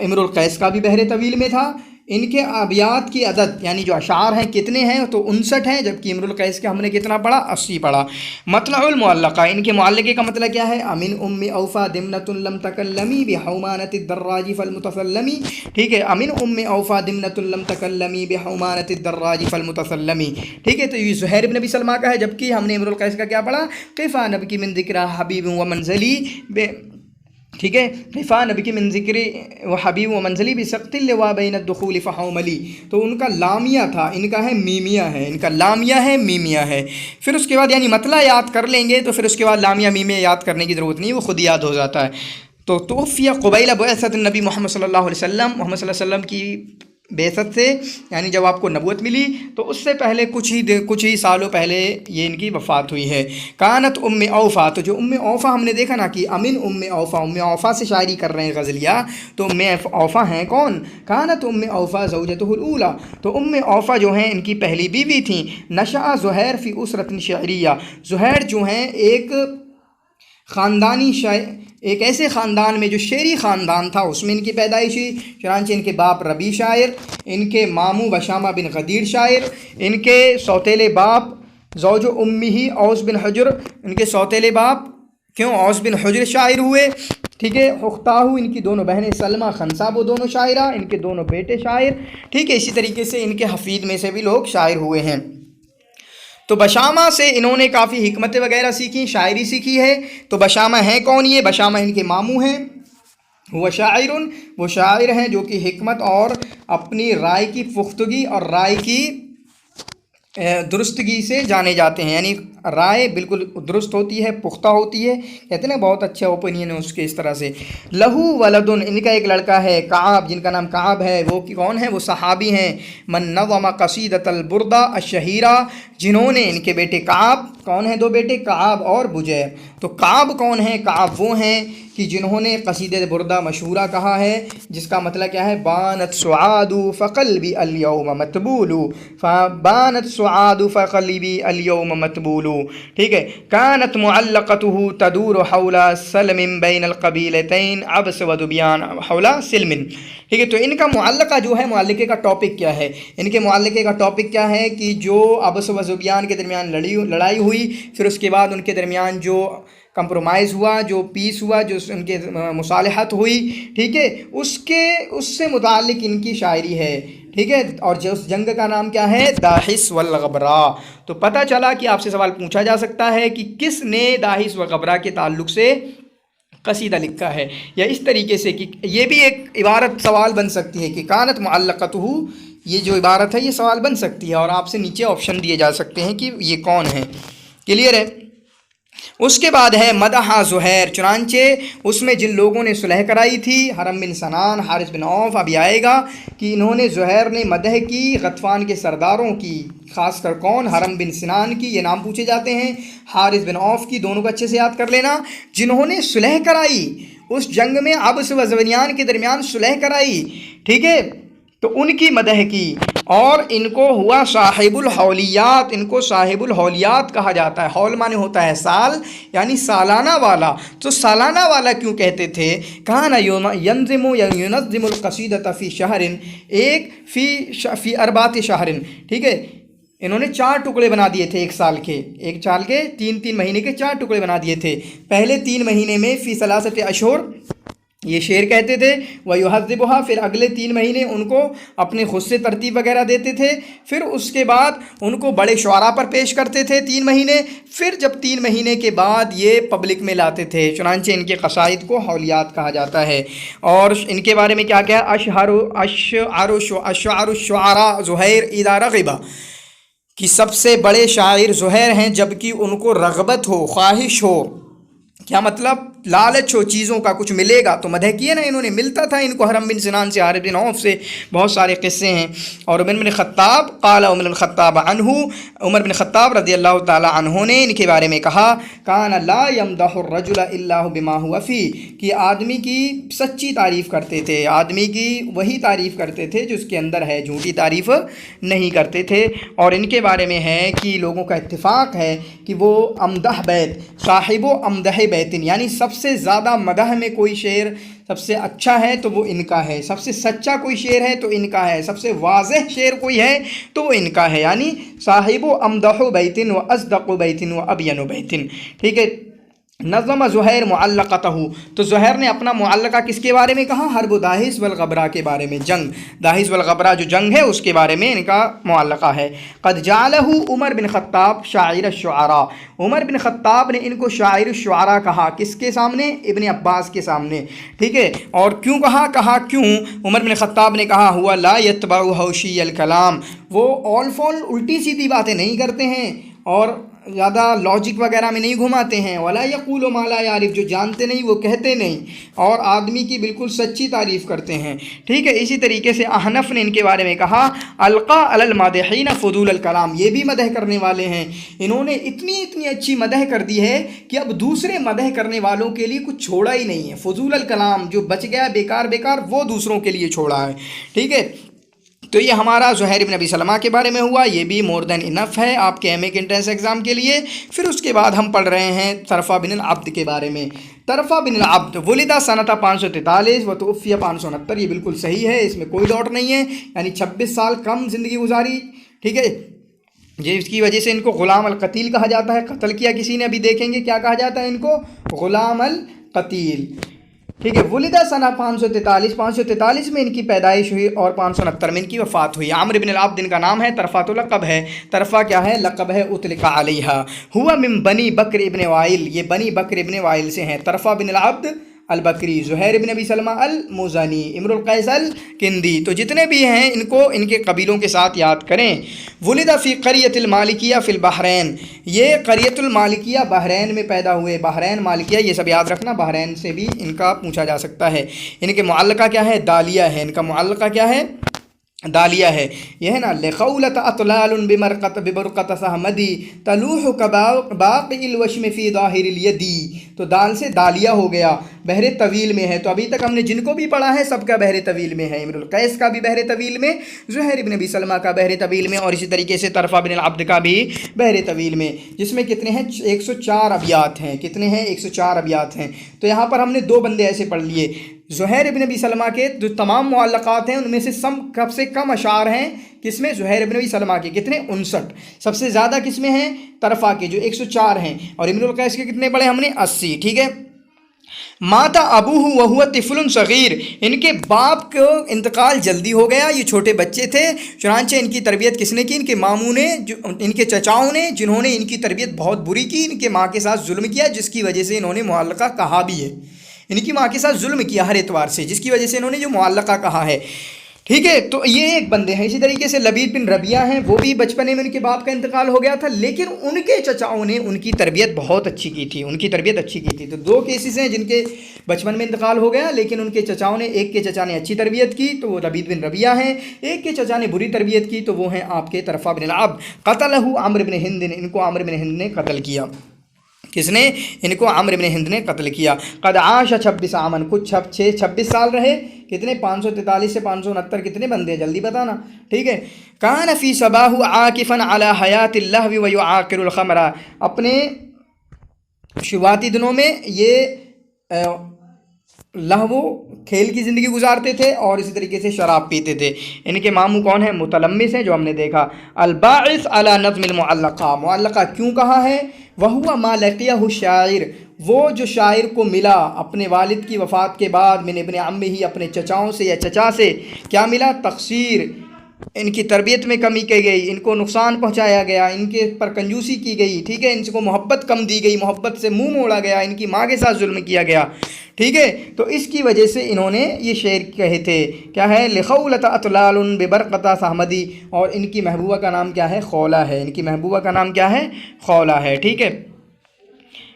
इम्रुल कैस का भी बहर तवील में था। इनके अबियात की अदद, यानी जो अशार हैं, कितने हैं? तो 59 हैं, जबकि इम्रुल कैस के हमने कितना पढ़ा? 80 पढ़ा। मतलउल मुअल्लक़ा, इनके मुअल्लक़े का मतलब क्या है? अमिन उम्मी औफ़ा दिमनतुन लम तकल्लमी बिहौमानतिद दर्राजी फल मुतसल्लमी, ठीक है। अमिन उम्मी औफ़ा दिमनतुन लम तकल्लमी बिहौमानतिद दर्राजी फल मुतसल्लमी, ठीक है। तो ये ज़ुहैर इब्न अबी सलमा का है, जबकि हमने इम्रुल कैस का क्या पढ़ा? क़िफ़ा नबकी मिन ज़िक्रा हबीब व मंज़ली, ठीक है। क़िफ़ा नबी की मिन ज़िक्री व हबीब व मंज़ली बिसक़्तिल लिवा बैन दुख़ूल फ़हौमली, तो उनका लामिया था, इनका है मीमिया है, इनका लामिया है मीमिया है। फिर उसके बाद यानी मतला याद कर लेंगे तो फिर उसके बाद लामिया मीमिया याद करने की ज़रूरत नहीं, वो खुद याद हो जाता है। तो तोफ़िया क़ुबैल बअसत नबी मोहम्मद सल्लल्लाहु अलैहि वसल्लम, मोहम्मद सल्लल्लाहु अलैहि वसल्लम की बेसत से, यानी जब आपको नबूवत मिली तो उससे पहले कुछ ही सालों पहले ये इनकी वफ़ात हुई है। कानत उम्मे औफ़ा, तो जो उम्मे औफ़ा हमने देखा ना कि अमिन उम्मे औफ़ा से शायरी कर रहे हैं गज़लिया, तो उम्मे औफ़ा हैं कौन? कानत उम्मे औफ़ा ज़ौजतुहुल ऊला, तो उम्मे औफ़ा जो हैं इनकी पहली बीवी थी। नशा ज़ुहैर फ़ी उसरतिन शअरिया, ज़ुहैर जो हैं एक ख़ानदानी एक ऐसे ख़ानदान में जो शेरी ख़ानदान था, उसमें इनकी पैदाइश हुई। चुनांचे इनके बाप रबी शायर, इनके मामू बशामा बिन गदीर शायर, इनके सौतेले बाप ज़ौज उम्मी ही औस बिन हुज्र, इनके सौतेले बाप क्यों औस बिन हुज्र शायर हुए, ठीक है। उख्ताहू, इनकी दोनों बहनें सलमा खनसा, वो दोनों शायरा, इनके दोनों बेटे शायर, ठीक है। इसी तरीके से इनके हफीद में से भी लोग शायर हुए हैं। तो बशामा से इन्होंने काफ़ी हिकमतें वगैरह सीखी, शायरी सीखी है। तो बशामा हैं कौन? ये बशामा इनके मामू हैं। हुआ शायरुन, वो शायर हैं जो कि हिकमत और अपनी राय की पुख्तगी और राय की दुरुस्तगी से जाने जाते हैं, यानी رائے بالکل درست ہوتی ہے، پختہ ہوتی ہے، کہتے ہیں نا بہت اچھا اوپینین ہے اس کے اس طرح سے۔ لہو ولدن، ان کا ایک لڑکا ہے کعب، جن کا نام کعب ہے، وہ کون ہے؟ وہ صحابی ہیں۔ من نظم قصیدۃ البردہ الشہیرہ، جنہوں نے، ان کے بیٹے کعب، کون ہیں دو بیٹے؟ کعب اور بجیر۔ تو کعب کون ہیں؟ کعب وہ ہیں کہ جنہوں نے قصیدہ بردہ مشہورہ کہا ہے، جس کا مطلب کیا ہے؟ بانت سعاد فقلبی الیوم متبول، بانت سعاد فقلبی الیوم متبول، ٹھیک ہے۔ کانت معلقتہ تدور حول سلم بین القبیلتین عبس و دبیان حول سلم، ٹھیک ہے۔ تو ان کا معلقہ جو ہے، معلقے کا ٹاپک کیا ہے؟ ان کے معلقے کا ٹاپک کیا ہے کہ جو عبس و ذبیان کے درمیان لڑائی ہوئی، پھر اس کے بعد ان کے درمیان جو کمپرومائز ہوا، جو پیس ہوا، جو ان کے مصالحت ہوئی، ٹھیک ہے، اس سے متعلق ان کی شاعری ہے، ٹھیک ہے۔ اور جو اس جنگ کا نام کیا ہے؟ داحس والغبراء۔ تو پتہ چلا کہ آپ سے سوال پوچھا جا سکتا ہے کہ کس نے داحس وغبراء کے تعلق سے قصیدہ لکھا ہے، یا اس طریقے سے کہ یہ بھی ایک عبارت سوال بن سکتی ہے کہ کانت معلقتہ، یہ جو عبارت ہے یہ سوال بن سکتی ہے، اور آپ سے نیچے آپشن دیے جا سکتے ہیں کہ یہ کون ہے۔ کلیئر ہے؟ اس کے بعد ہے مدح زہیر، چنانچہ اس میں جن لوگوں نے صلح کرائی تھی، حرم بن سنان، حارث بن عوف، ابھی آئے گا کہ انہوں نے، زہیر نے مدح کی غطفان کے سرداروں کی، خاص کر کون؟ حرم بن سنان کی، یہ نام پوچھے جاتے ہیں، حارث بن عوف کی، دونوں کو اچھے سے یاد کر لینا، جنہوں نے صلح کرائی اس جنگ میں، عبس و ذبیان کے درمیان صلح کرائی، ٹھیک ہے، تو ان کی مدح کی۔ اور ان کو ہوا صاحب الحولیات، ان کو صاحب الحولیات کہا جاتا ہے۔ حول معنی ہوتا ہے سال، یعنی سالانہ والا۔ تو سالانہ والا کیوں کہتے تھے؟ کان ینظم یا ینظم القصیدۃ فی شہر، ایک فی اربعۃ شہر، ٹھیک ہے۔ انہوں نے 4 ٹکڑے بنا دیے تھے ایک سال کے، ایک سال کے 3 مہینے کے 4 ٹکڑے بنا دیے تھے۔ پہلے 3 مہینے میں فی ثلاثۃ اشہر، یہ شعر کہتے تھے، وَيُحَذِّبُهَا، پھر اگلے 3 مہینے ان کو اپنے خود سے ترتیب وغیرہ دیتے تھے، پھر اس کے بعد ان کو بڑے شعراء پر پیش کرتے تھے 3 مہینے، پھر جب 3 مہینے کے بعد یہ پبلک میں لاتے تھے، چنانچہ ان کے قصائد کو حولیات کہا جاتا ہے۔ اور ان کے بارے میں کیا کیا؟ اشعار الشعراء زہیر اذا رغبا، کہ سب سے بڑے شاعر زہیر ہیں جبکہ ان کو رغبت ہو، خواہش ہو، کیا مطلب؟ لالچ ہو، چیزوں کا کچھ ملے گا۔ تو مدح کیے نا انہوں نے، ملتا تھا ان کو حرم بن سنان سے، حارث بن عوف سے، بہت سارے قصے ہیں۔ اور عمر بن خطاب، قال عمر بن خطاب عنہ، عمر بن خطاب رضی اللہ تعالی عنہ نے ان کے بارے میں کہا، کان لا یمدح الرجل الا بما هو فی، کہ آدمی کی سچی تعریف کرتے تھے، آدمی کی وہی تعریف کرتے تھے جو اس کے اندر ہے، جھوٹی تعریف نہیں کرتے تھے۔ اور ان کے بارے میں ہے کہ لوگوں کا اتفاق ہے کہ وہ امدح بیت، صاحب و امدح بیتن، یعنی سب سے زیادہ مدح میں کوئی شعر سب سے اچھا ہے تو وہ ان کا ہے، سب سے سچا کوئی شعر ہے تو ان کا ہے، سب سے واضح شعر کوئی ہے تو وہ ان کا ہے، یعنی صاحب و امدح بیتن و اصدق بیتن و ابین بیتن، ٹھیک ہے۔ نظم زہیر معلقتہ، تو زہیر نے اپنا معلقہ کس کے بارے میں کہا؟ حرب داحس والغبراء کے بارے میں، جنگ داحس والغبراء جو جنگ ہے اس کے بارے میں ان کا معلقہ ہے۔ قد جعلہ عمر بن خطاب شاعر الشعراء، عمر بن خطاب نے ان کو شاعر الشعراء کہا، کس کے سامنے؟ ابن عباس کے سامنے، ٹھیک ہے۔ اور کیوں کہا کیوں عمر بن خطاب نے کہا؟ ہوا لا یتبع حوشی الکلام، وہ آل فال الٹی سیدھی باتیں نہیں کرتے ہیں اور زیادہ لاجک وغیرہ میں نہیں گھماتے ہیں، ولا یقول ما لا یعرف، جو جانتے نہیں وہ کہتے نہیں، اور آدمی کی بالکل سچی تعریف کرتے ہیں، ٹھیک ہے۔ اسی طریقے سے احنف نے ان کے بارے میں کہا، القا علی المادحین فضول الکلام، یہ بھی مدح کرنے والے ہیں، انہوں نے اتنی اچھی مدح کر دی ہے کہ اب دوسرے مدح کرنے والوں کے لیے کچھ چھوڑا ہی نہیں ہے، فضول الکلام جو بچ گیا بیکار وہ دوسروں کے لیے چھوڑا ہے، ٹھیک ہے۔ تو یہ ہمارا زہیر بن ابی سلمہ کے بارے میں ہوا، یہ بھی مور دین انف ہے آپ کے ایم اے کے انٹرنس ایگزام کے لیے۔ پھر اس کے بعد ہم پڑھ رہے ہیں طرفہ بن العبد کے بارے میں۔ طرفہ بن العبد ولدہ سنۃ 543 و توفی 569، یہ بالکل صحیح ہے، اس میں کوئی ڈاؤٹ نہیں ہے، یعنی 26 سال کم زندگی گزاری، ٹھیک ہے، جس کی وجہ سے ان کو غلام القتیل کہا جاتا ہے، قتل کیا کسی نے، ابھی دیکھیں گے کیا کہا جاتا ہے ان کو، غلام القتیل، ٹھیک ہے۔ ولدہ سنہ 543 میں ان کی پیدائش ہوئی اور 569 میں ان کی وفات ہوئی۔ عمرو بن العبد ان کا نام ہے، طرفہ تو لقب ہے، طرفہ کیا ہے؟ لقب ہے، اطلق علیہا، ہوا من بنی بکر ابن وائل، یہ بنی بکر ابن وائل سے ہیں۔ طرفہ بن العبد البکری، زہیر بن ابی سلمہ المزنی، امر القیس الکندی، تو جتنے بھی ہیں ان کو ان کے قبیلوں کے ساتھ یاد کریں۔ ولد فی قریۃ المالکیہ فی البحرین، یہ قریۃ المالکیہ بحرین میں پیدا ہوئے، بحرین مالکیہ یہ سب یاد رکھنا، بحرین سے بھی ان کا پوچھا جا سکتا ہے۔ ان کے معلقہ کیا ہے؟ دالیہ ہے، ان کا معلقہ کیا ہے؟ دالیہ ہے، یہ ہے نا لخولت اطلال ببرقت سہمدی تلوح باقی الوشم فی ظاہر الیدی، تو دال سے دالیہ ہو گیا، بحر طویل میں ہے۔ تو ابھی تک ہم نے جن کو بھی پڑھا ہے سب کا بحر طویل میں ہے، امر القیس کا بھی بحر طویل میں، زہیر بن ابی سلمہ کا بحر طویل میں، اور اسی طریقے سے طرفہ بن العبد کا بھی بحر طویل میں، جس میں کتنے ہیں؟ 104 ابیات ہیں۔ کتنے ہیں؟ 104 ابیات ہیں۔ تو یہاں پر ہم نے 2 بندے ایسے پڑھ لیے، زہیر بن ابی سلمہ کے جو تمام معلقات ہیں ان میں سے سب سے کم اشعار ہیں کس میں؟ زہیر بن ابی سلمہ کے، کتنے؟ 59۔ سب سے زیادہ کس میں ہیں؟ طرفہ کے جو 104 ہیں، اور امر القیس کے کتنے پڑھے ہم نے؟ 80۔ ٹھیک ہے۔ ماتا ابوہ وہو طفل صغیر، ان کے باپ کو انتقال جلدی ہو گیا، یہ چھوٹے بچے تھے، چنانچہ ان کی تربیت کس نے کی؟ ان کے ماموں نے، ان کے چچاؤں نے، جنہوں نے ان کی تربیت بہت بری کی، ان کے ماں کے ساتھ ظلم کیا، جس کی وجہ سے انہوں نے معلقہ کہا بھی ہے، ان کی ماں کے ساتھ ظلم کیا ہر اعتبار سے، جس کی وجہ سے انہوں نے جو معلقہ کہا ہے۔ ٹھیک ہے، تو یہ ایک بندے ہیں۔ اسی طریقے سے لبید بن ربیعہ ہیں، وہ بھی بچپنے میں ان کے باپ کا انتقال ہو گیا تھا، لیکن ان کے چچاؤں نے ان کی تربیت بہت اچھی کی تھی، ان کی تربیت اچھی کی تھی۔ تو 2 کیسز ہیں جن کے بچپن میں انتقال ہو گیا، لیکن ان کے چچاؤں نے، ایک کے چچا نے اچھی تربیت کی تو وہ لبید بن ربیعہ ہیں، ایک کے چچا نے بری تربیت کی تو وہ ہیں آپ کے طرفہ بن العبد۔ قتلہ عمرو بن ہند، ان کو عمرو بن ہند نے قتل کیا۔ کس نے؟ ان کو عمرو بن ہند نے قتل کیا۔ قد عاش 26 عامن، کچھ 26 سال رہے، کتنے؟ 543 سے 569، کتنے بندے؟ جلدی بتانا۔ ٹھیک ہے۔ کان فی صباہ عاکفا علی حیات اللہو ویعاقر الخمر، اپنے شروعاتی دنوں میں یہ لہو کھیل کی زندگی گزارتے تھے اور اسی طریقے سے شراب پیتے تھے۔ ان کے ماموں کون ہیں؟ متلمس ہیں، جو ہم نے دیکھا۔ الباعث علی نظم المعلقہ، معلقہ کیوں کہا ہے؟ وہو ما لقیہ الشاعر، وہ جو شاعر کو ملا اپنے والد کی وفات کے بعد، من ابن عمہ ہی، اپنے چچاؤں سے یا چچا سے، کیا ملا؟ تقصیر، ان کی تربیت میں کمی کی گئی، ان کو نقصان پہنچایا گیا، ان کے پر کنجوسی کی گئی، ٹھیک ہے، ان کو محبت کم دی گئی، محبت سے منہ موڑا گیا، ان کی ماں کے ساتھ ظلم کیا گیا، ٹھیک ہے۔ تو اس کی وجہ سے انہوں نے یہ شعر کہے تھے، کیا ہے؟ لخولت اطلال ببرقت سہمدی، اور ان کی محبوبہ کا نام کیا ہے؟ خولہ ہے، ان کی محبوبہ کا نام کیا ہے؟ خولہ ہے، ٹھیک ہے۔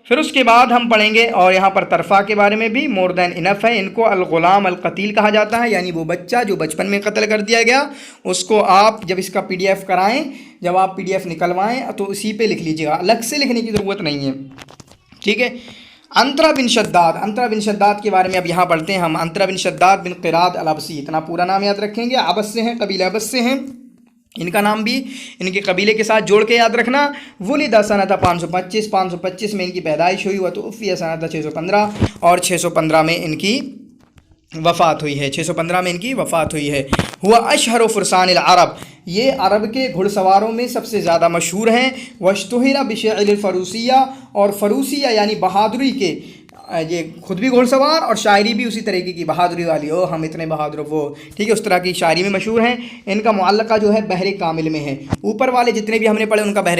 پھر اس کے بعد ہم پڑھیں گے، اور یہاں پر طرفہ کے بارے میں بھی مور دین انف ہے، ان کو الغلام القتیل کہا جاتا ہے، یعنی وہ بچہ جو بچپن میں قتل کر دیا گیا، اس کو آپ جب اس کا PDF کرائیں، جب آپ PDF نکلوائیں تو اسی پہ لکھ لیجیے گا، الگ سے لکھنے کی ضرورت نہیں ہے، ٹھیک ہے۔ انطرا بن شداد، انطرا بن شداد کے بارے میں اب یہاں پڑھتے ہیں ہم۔ انطرا بن شداد بن قراد العبسی، اتنا پورا نام یاد رکھیں گے، عبس سے ہیں، قبیلہ عبس سے ہیں، ان کا نام بھی ان کے قبیلے کے ساتھ جوڑ کے یاد رکھنا۔ ولد سنۃ 525 میں ان کی پیدائش ہوئی، وتوفی سنۃ 615، اور 615 میں ان کی وفات ہوئی ہے، 615 میں ان کی وفات ہوئی ہے۔ ہوا اشہر فرسان العرب، یہ عرب کے گھڑ سواروں میں سب سے زیادہ مشہور ہیں۔ واشتہر بشعر الفروسیہ، اور فروسیہ یعنی بہادری کے، یہ خود بھی گھوڑ سوار اور شاعری بھی اسی طریقے کی بہادری والی، او ہم اتنے بہادر وہ، ٹھیک ہے، اس طرح کی شاعری میں مشہور ہیں۔ ان کا معلقہ جو ہے بحر کامل میں ہے، اوپر والے جتنے بھی ہم نے پڑھے ان کا بحر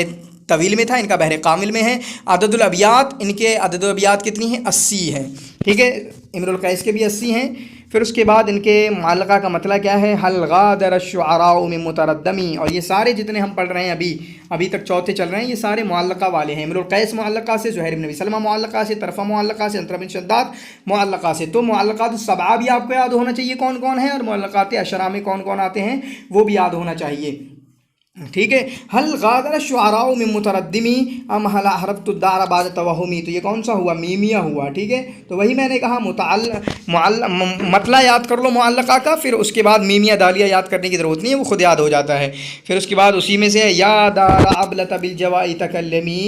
طویل میں تھا، ان کا بحر کامل میں ہے۔ عدد الابیات، ان کے عدد الابیات کتنی ہیں؟ 80 ہیں، ٹھیک ہے، امر القیس کے بھی 80 ہیں۔ پھر اس کے بعد ان کے معلقہ کا مطلب کیا ہے؟ حل غادر الشعراء من متردمی، اور یہ سارے جتنے ہم پڑھ رہے ہیں ابھی تک چوتھے چل رہے ہیں، یہ سارے معلقہ والے ہیں۔ امر القیس معلقہ سے، زہیر بن ابی سلمہ معلقہ سے، طرفہ معلقہ سے، انطرا بن شداد معلقہ سے۔ تو معلقات السبعہ بھی آپ کو یاد ہونا چاہیے کون کون ہیں، اور معلقات عشرہ میں کون کون آتے ہیں وہ بھی یاد ہونا چاہیے، ٹھیک ہے۔ حل غادر الشعراء من متردمی ام حل حربت الدار بعد توہمی، تو یہ کون سا ہوا؟ میمیہ ہوا، ٹھیک ہے۔ تو وہی میں نے کہا مطلع یاد کر لو معلقہ کا، پھر اس کے بعد میمیہ دالیہ یاد کرنے کی ضرورت نہیں ہے، وہ خود یاد ہو جاتا ہے۔ پھر اس کے بعد اسی میں سے یا دار عبلت بالجوائی تکلمی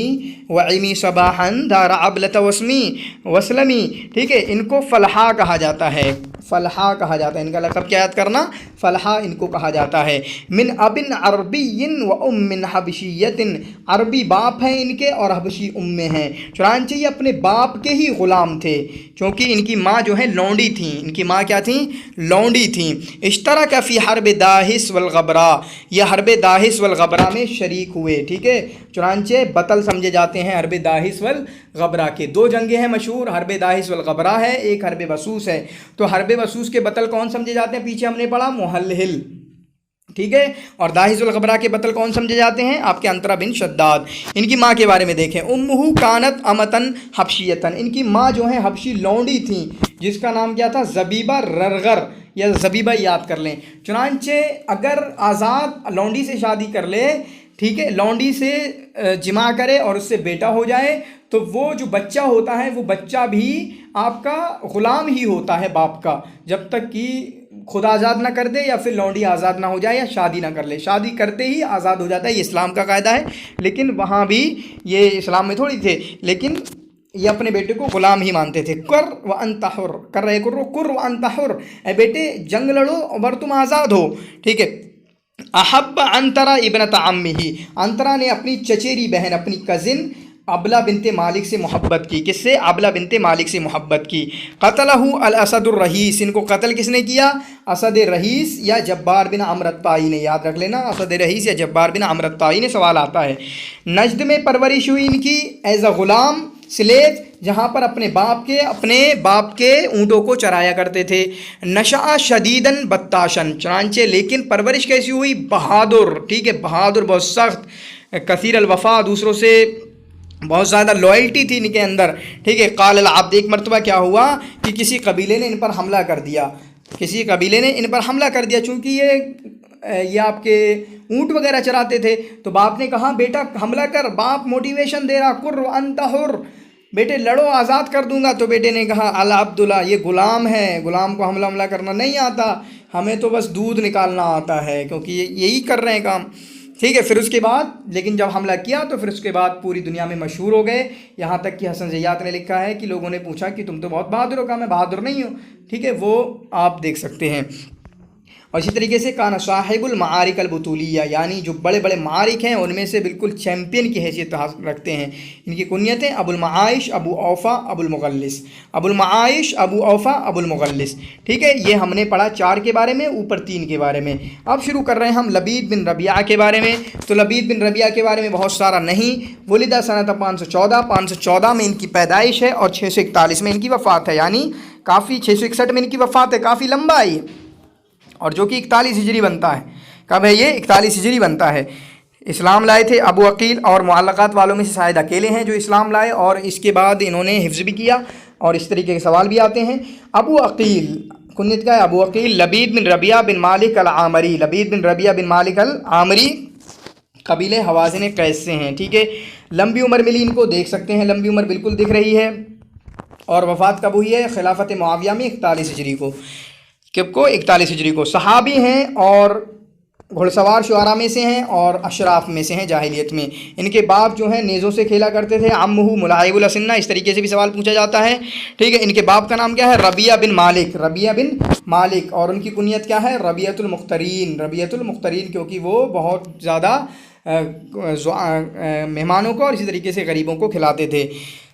وعمی صباحا دار عبلت وسلمی، ٹھیک ہے، ان کو فلحا کہا جاتا ہے۔ فلحا کہا جاتا ہے، ان کا لقب کیا یاد کرنا؟ فلحا ان کو کہا جاتا ہے۔ من ابن عربی و ام حبشیت، عربی باپ ہیں ان کے اور حبشی امیں ہیں، چنانچہ یہ اپنے باپ کے ہی غلام تھے، چونکہ ان کی ماں جو ہے لونڈی تھیں، ان کی ماں کیا تھیں؟ لونڈی تھیں۔ اشترک فی حرب داہس والغبرا، یہ حرب داہس والغبرا میں شریک ہوئے، ٹھیک ہے، چنانچہ بطل سمجھے جاتے ہیں حرب داہس والغبرا کے۔ دو جنگیں ہیں مشہور، حرب داہس والغبرا ہے، ایک حرب بسوس ہے۔ تو حرب بسوس کے بطل کون سمجھے جاتے ہیں؟ پیچھے ہم نے پڑھا محلہل، ٹھیک ہے، اور داہس الغبرا کے بطل کون سمجھے جاتے ہیں؟ آپ کے انطرا بن شداد۔ ان کی ماں کے بارے میں دیکھیں، امہ کانت امتن حبشیتن، ان کی ماں جو ہے حبشی لونڈی تھیں، جس کا نام کیا تھا؟ زبیبہ ررغر، یا زبیبہ یاد کر لیں۔ چنانچہ اگر آزاد لونڈی سے شادی کر لے، ٹھیک ہے، لونڈی سے جمع کرے اور اس سے بیٹا ہو جائے، تو وہ جو بچہ ہوتا ہے وہ بچہ بھی آپ کا غلام ہی ہوتا ہے باپ کا، جب تک کہ خود آزاد نہ کر دے یا پھر لونڈی آزاد نہ ہو جائے یا شادی نہ کر لے۔ شادی کرتے ہی آزاد ہو جاتا ہے، یہ اسلام کا قاعدہ ہے، لیکن وہاں بھی یہ اسلام میں تھوڑی تھے، لیکن یہ اپنے بیٹے کو غلام ہی مانتے تھے۔ کر و انت حر، کر رہے کرو، کر و انت حر، اے بیٹے جنگ لڑو اور تم آزاد ہو، ٹھیک ہے۔ احب انترا ابنت عمہ، انترا نے اپنی چچیری بہن، اپنی کزن ابلا بنت مالک سے محبت کی۔ کس سے؟ ابلا بنت مالک سے محبت کی۔ قتلہ الاسد الرئیس، ان کو قتل کس نے کیا؟ اسد رئیس یا جبار بن عمرو الطائی نے، یاد رکھ لینا، اسد رئیس یا جبار بن عمرو الطائی نے، سوال آتا ہے۔ نجد میں پرورش ہوئی ان کی ایز اے غلام، سلیو، جہاں پر اپنے باپ کے اونٹوں کو چرایا کرتے تھے۔ نشأ شدیدن بتاشن، چنانچہ لیکن پرورش کیسی ہوئی؟ بہادر، ٹھیک ہے، بہادر، بہت سخت، کثیر الوفا، دوسروں سے بہت زیادہ لائلٹی تھی ان کے اندر، ٹھیک ہے۔ قال العبد، ایک مرتبہ کیا ہوا کہ کسی قبیلے نے ان پر حملہ کر دیا، کسی قبیلے نے ان پر حملہ کر دیا، چونکہ یہ آپ کے اونٹ وغیرہ چراتے تھے، تو باپ نے کہا بیٹا حملہ کر، باپ موٹیویشن دے رہا، کر وانت حر، بیٹے لڑو آزاد کر دوں گا۔ تو بیٹے نے کہا العبداللہ، یہ غلام ہے، غلام کو حملہ کرنا نہیں آتا، ہمیں تو بس دودھ نکالنا آتا ہے، کیونکہ یہی کر رہے ہیں کام، ٹھیک ہے۔ پھر اس کے بعد لیکن جب حملہ کیا تو پھر اس کے بعد پوری دنیا میں مشہور ہو گئے، یہاں تک کہ حسن زیات نے لکھا ہے کہ لوگوں نے پوچھا کہ تم تو بہت بہادر ہو، کہا میں بہادر نہیں ہوں، ٹھیک ہے، وہ آپ دیکھ سکتے ہیں۔ اور اسی طریقے سے کان صاحب المعارک البطولیہ، یعنی جو بڑے بڑے معارک ہیں ان میں سے بالکل چیمپئن کی حیثیت رکھتے ہیں۔ ان کی کنیتیں ابو المعائش، ابو اوفا، ابو المغلس، ابو المعائش، ابو اوفا، ابو المغلس، ٹھیک ہے۔ یہ ہم نے پڑھا 4 کے بارے میں، اوپر 3 کے بارے میں۔ اب شروع کر رہے ہیں ہم لبید بن ربیعہ کے بارے میں۔ تو لبید بن ربیعہ کے بارے میں بہت سارا نہیں، ولدہ سنۃ 514 میں ان کی پیدائش ہے اور 641 میں ان کی وفات ہے، یعنی کافی 661 میں ان کی وفات ہے، کافی لمبا ہے، اور جو کہ 41 ہجری بنتا ہے۔ کب ہے یہ؟ 41 ہجری بنتا ہے۔ اسلام لائے تھے ابو عقیل، اور معلقات والوں میں سے شاید اکیلے ہیں جو اسلام لائے، اور اس کے بعد انہوں نے حفظ بھی کیا، اور اس طریقے کے سوال بھی آتے ہیں۔ ابو عقیل کنیت کا ہے ابو عقیل، لبید بن ربیعہ بن مالک العامری، لبید بن ربیعہ بن مالک العامری، قبیلے حوازن قیس سے ہیں، ٹھیک ہے۔ لمبی عمر ملی ان کو، دیکھ سکتے ہیں لمبی عمر بالکل دکھ رہی ہے، اور وفات کب ہوئی ہے؟ خلافت معاویہ میں 41 ہجری کو، کب کو؟ 41 ہجری کو۔ صحابی ہیں اور گھڑ سوار شعراء میں سے ہیں اور اشراف میں سے ہیں جاہلیت میں۔ ان کے باپ جو ہیں نیزوں سے کھیلا کرتے تھے، عمہ ملاعب الاسنہ، اس طریقے سے بھی سوال پوچھا جاتا ہے، ٹھیک ہے۔ ان کے باپ کا نام کیا ہے؟ ربیعہ بن مالک، ربیعہ بن مالک، اور ان کی کنیت کیا ہے؟ ربیعۃ المخترین، ربیعۃ المخترین، کیونکہ وہ بہت زیادہ مہمانوں کو اور اسی طریقے سے غریبوں کو کھلاتے تھے۔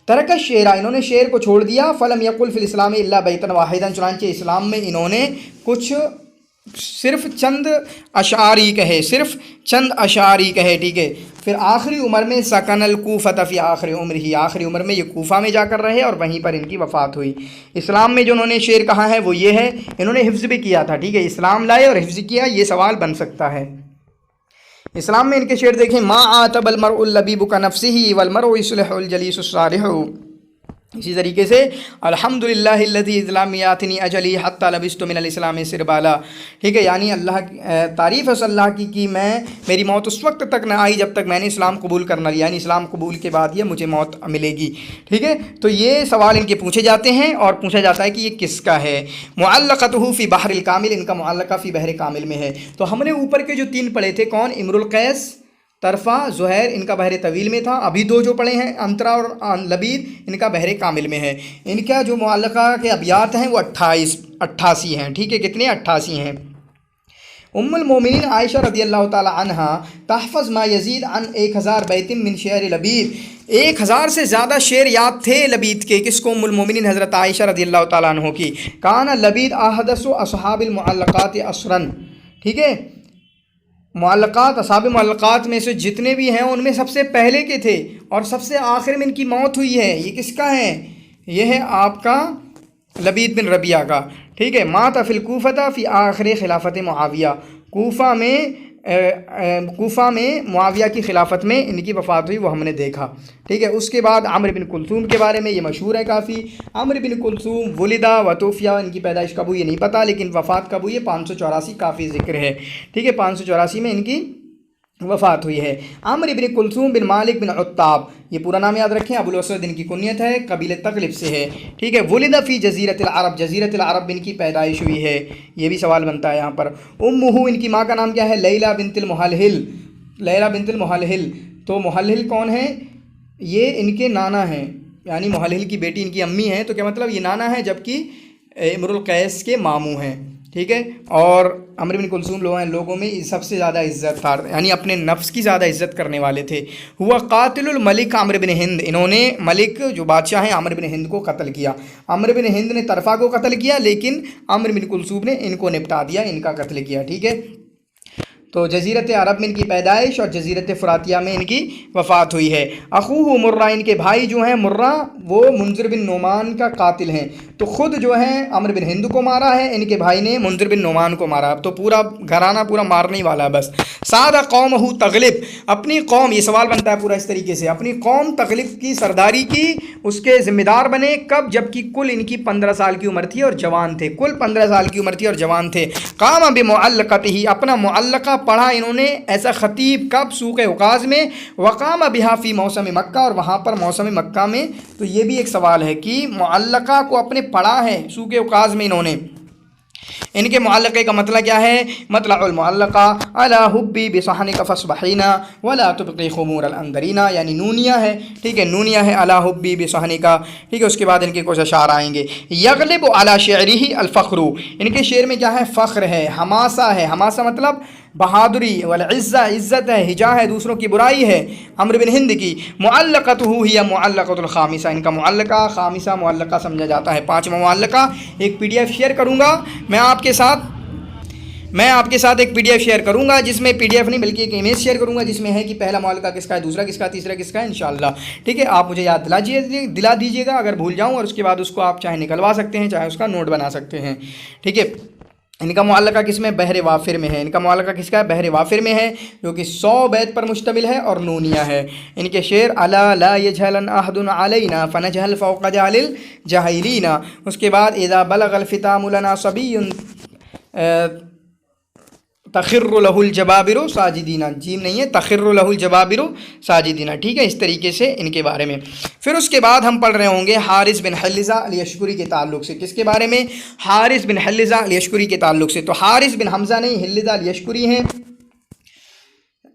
ترک الشعر، انہوں نے شعر کو چھوڑ دیا۔ فلم یقل فی الاسلام الا بیتا واحدا، چنانچہ اسلام میں انہوں نے صرف چند اشعار ہی کہے، صرف چند اشعار ہی کہے، ٹھیک ہے۔ پھر آخری عمر میں سکن الکوفۃ فی آخر عمر ہی، آخری عمر میں یہ کوفہ میں جا کر رہے اور وہیں پر ان کی وفات ہوئی۔ اسلام میں جو انہوں نے شعر کہا ہے وہ یہ ہے، انہوں نے حفظ بھی کیا تھا، ٹھیک ہے، اسلام لائے اور حفظ کیا، یہ سوال بن سکتا ہے۔ اسلام میں ان کے شعر دیکھیں، ما عاتب المرء اللبیب کنفسہ والمرء یصلح الجلیس الصالح، اسی طریقے سے الحمدللہ الذی اذ لم یاتنی اجلی حتی لبثت من الاسلام سربالا، ٹھیک ہے، یعنی اللہ تعریف ہے اللہ کی کہ میری موت اس وقت تک نہ آئی جب تک میں نے اسلام قبول کرنا لیا، یعنی اسلام قبول کے بعد یہ مجھے موت ملے گی، ٹھیک ہے۔ تو یہ سوال ان کے پوچھے جاتے ہیں اور پوچھا جاتا ہے کہ یہ کس کا ہے۔ معلقتہ فی بحر الکامل، ان کا معلقہ فی بحر کامل میں ہے۔ تو ہم نے اوپر کے جو 3 پڑھے تھے، کون؟ امر القیس، طرفہ زہیر ان کا بحر طویل میں تھا، ابھی دو جو پڑھے ہیں انترا اور لبید ان کا بحر کامل میں ہے۔ ان کا جو معلقہ کے ابیات ہیں وہ 88 ہیں، ٹھیک ہے، کتنے 88 ہیں۔ ام المومنین عائشہ رضی اللہ تعالی عنہا تحفظ ما یزید عن 1000 بیت من شعر لبید، 1000 سے زیادہ شعر یاد تھے لبید کے، کس کو؟ ام المومنین حضرت عائشہ رضی اللہ تعالیٰ عنہ کی۔ کان لبید احدث اصحاب المعلقات عصرا، ٹھیک ہے، معلقات اصحاب معلقات میں سے جتنے بھی ہیں ان میں سب سے پہلے کے تھے، اور سب سے آخر میں ان کی موت ہوئی ہے۔ یہ کس کا ہے؟ یہ ہے آپ کا لبید بن ربیعہ کا، ٹھیک ہے۔ مات فی الکوفہ فی آخر خلافت معاویہ، کوفہ میں معاویہ کی خلافت میں ان کی وفات ہوئی، وہ ہم نے دیکھا، ٹھیک ہے۔ اس کے بعد عمرو بن کلثوم کے بارے میں یہ مشہور ہے کافی۔ عمرو بن کلثوم ولدہ و توفیہ، ان کی پیدائش کب ہوئی یہ نہیں پتہ، لیکن وفات کب ہوئی ہے؟ 584 کافی ذکر ہے، ٹھیک ہے، 584 میں ان کی وفات ہوئی ہے۔ عمرو بن کلثوم بن مالک بن عتاب، یہ پورا نام یاد رکھیں، ابو الاسود ان کی کنیت ہے، قبیلہ تغلب سے ہے، ٹھیک ہے۔ ولد فی جزیرۃ العرب، جزیرۃ العرب ان کی پیدائش ہوئی ہے، یہ بھی سوال بنتا ہے یہاں پر۔ امہ، ان کی ماں کا نام کیا ہے؟ لیلہ بنت المحلحل، لیلہ بنت المحلحل۔ تو محلحل کون ہے؟ یہ ان کے نانا ہیں، یعنی محلحل کی بیٹی ان کی امی ہیں، تو کیا مطلب یہ نانا ہے، جبکہ امرؤ القیس کے ماموں ہیں، ٹھیک ہے۔ اور عمرو بن کلثوم لوگوں میں سب سے زیادہ عزت تھا، یعنی اپنے نفس کی زیادہ عزت کرنے والے تھے۔ ہوا قاتل الملک عمرو بن ہند، انہوں نے ملک جو بادشاہ ہیں عمرو بن ہند کو قتل کیا۔ عمرو بن ہند نے طرفہ کو قتل کیا، لیکن عمرو بن کلثوم نے ان کو نپٹا دیا، ان کا قتل کیا، ٹھیک ہے۔ تو جزیرت عرب میں ان کی پیدائش اور جزیرت فراتیہ میں ان کی وفات ہوئی ہے۔ اخوہ مرہ، ان کے بھائی جو ہیں مرہ، وہ منذر بن نعمان کا قاتل ہیں، تو خود جو ہے عمرو بن ہند کو مارا ہے، ان کے بھائی نے منذر بن نعمان کو مارا، اب تو پورا گھرانہ پورا مارنے ہی والا ہے بس۔ سادہ قومہ تغلب، اپنی قوم، یہ سوال بنتا ہے پورا اس طریقے سے، اپنی قوم تغلب کی سرداری کی، اس کے ذمہ دار بنے، کب؟ جبکہ کل ان کی 15 سال کی عمر تھی اور جوان تھے، کل 15 سال کی عمر تھی اور جوان تھے۔ قام بمعلقتہ، اپنا معلقہ پڑھا انہوں نے ایسا خطیب، کب؟ سوق عکاظ میں۔ وقام بہا فی موسم مکہ، اور وہاں پر موسم مکہ میں۔ تو یہ بھی ایک سوال ہے کہ معلقہ کو اپنے پڑھا ہے سوق عکاظ میں انہوں نے، ان کے معلقے کا مطلب کیا ہے؟ مطلع المعلقہ علی حبی بصحنک فاصبحینا ولا تبقی خمور الاندرینا، یعنی نونیہ ہے، ٹھیک ہے، نونیہ ہے علی حبی بصحنک، ٹھیک ہے۔ اس کے بعد ان کے کچھ اشعار آئیں گے۔ یغلب علی شعرہ الفخر، ان کے شعر میں کیا ہے؟ فخر ہے، حماسہ ہے، حماسہ مطلب بہادری، والعزہ، عزت ہے، ہجا ہے، دوسروں کی برائی ہے عمرو بن ہند کی۔ معلقتہ ہی معلقۃ الخامسہ، ان کا معلقہ خامسہ معلقہ سمجھا جاتا ہے، 5واں معلقہ۔ ایک PDF شیئر کروں گا میں آپ کے ساتھ ایک PDF شیئر کروں گا، جس میں PDF نہیں بلکہ ایک امیج شیئر کروں گا، جس میں ہے کہ پہلا معلقہ کس کا ہے، دوسرا کس کا، تیسرا کس کا ہے، انشاءاللہ، ٹھیک ہے۔ آپ مجھے یاد دلا دیجیے گا اگر بھول جاؤں، اور اس کے بعد اس کو آپ چاہے نکلوا سکتے ہیں، چاہے اس کا نوٹ بنا سکتے ہیں، ٹھیک ہے۔ ان کا معلقہ کس میں؟ بحر وافر میں ہے، ان کا معلقہ کس کا ہے؟ بحر وافر میں ہے، جو کہ 100 بیت پر مشتمل ہے اور نونیہ ہے۔ ان کے شعر الا لا یجهلن احد علینا فنجهل فوق جهل الجاہلین۔ اس کے بعد اذا بلغ الفتام لنا صبی تخر له الجبابر ساجدین، جیم نہیں ہے، تخر له الجبابر ساجدین، ٹھیک ہے، اس طریقے سے ان کے بارے میں۔ پھر اس کے بعد ہم پڑھ رہے ہوں گے حارث بن حلزہ الیشکری کے تعلق سے، کس کے بارے میں؟ حارث بن حلزہ الیشکری کے تعلق سے۔ تو حارث بن حمزہ نہیں، حلزہ الیشکری ہیں،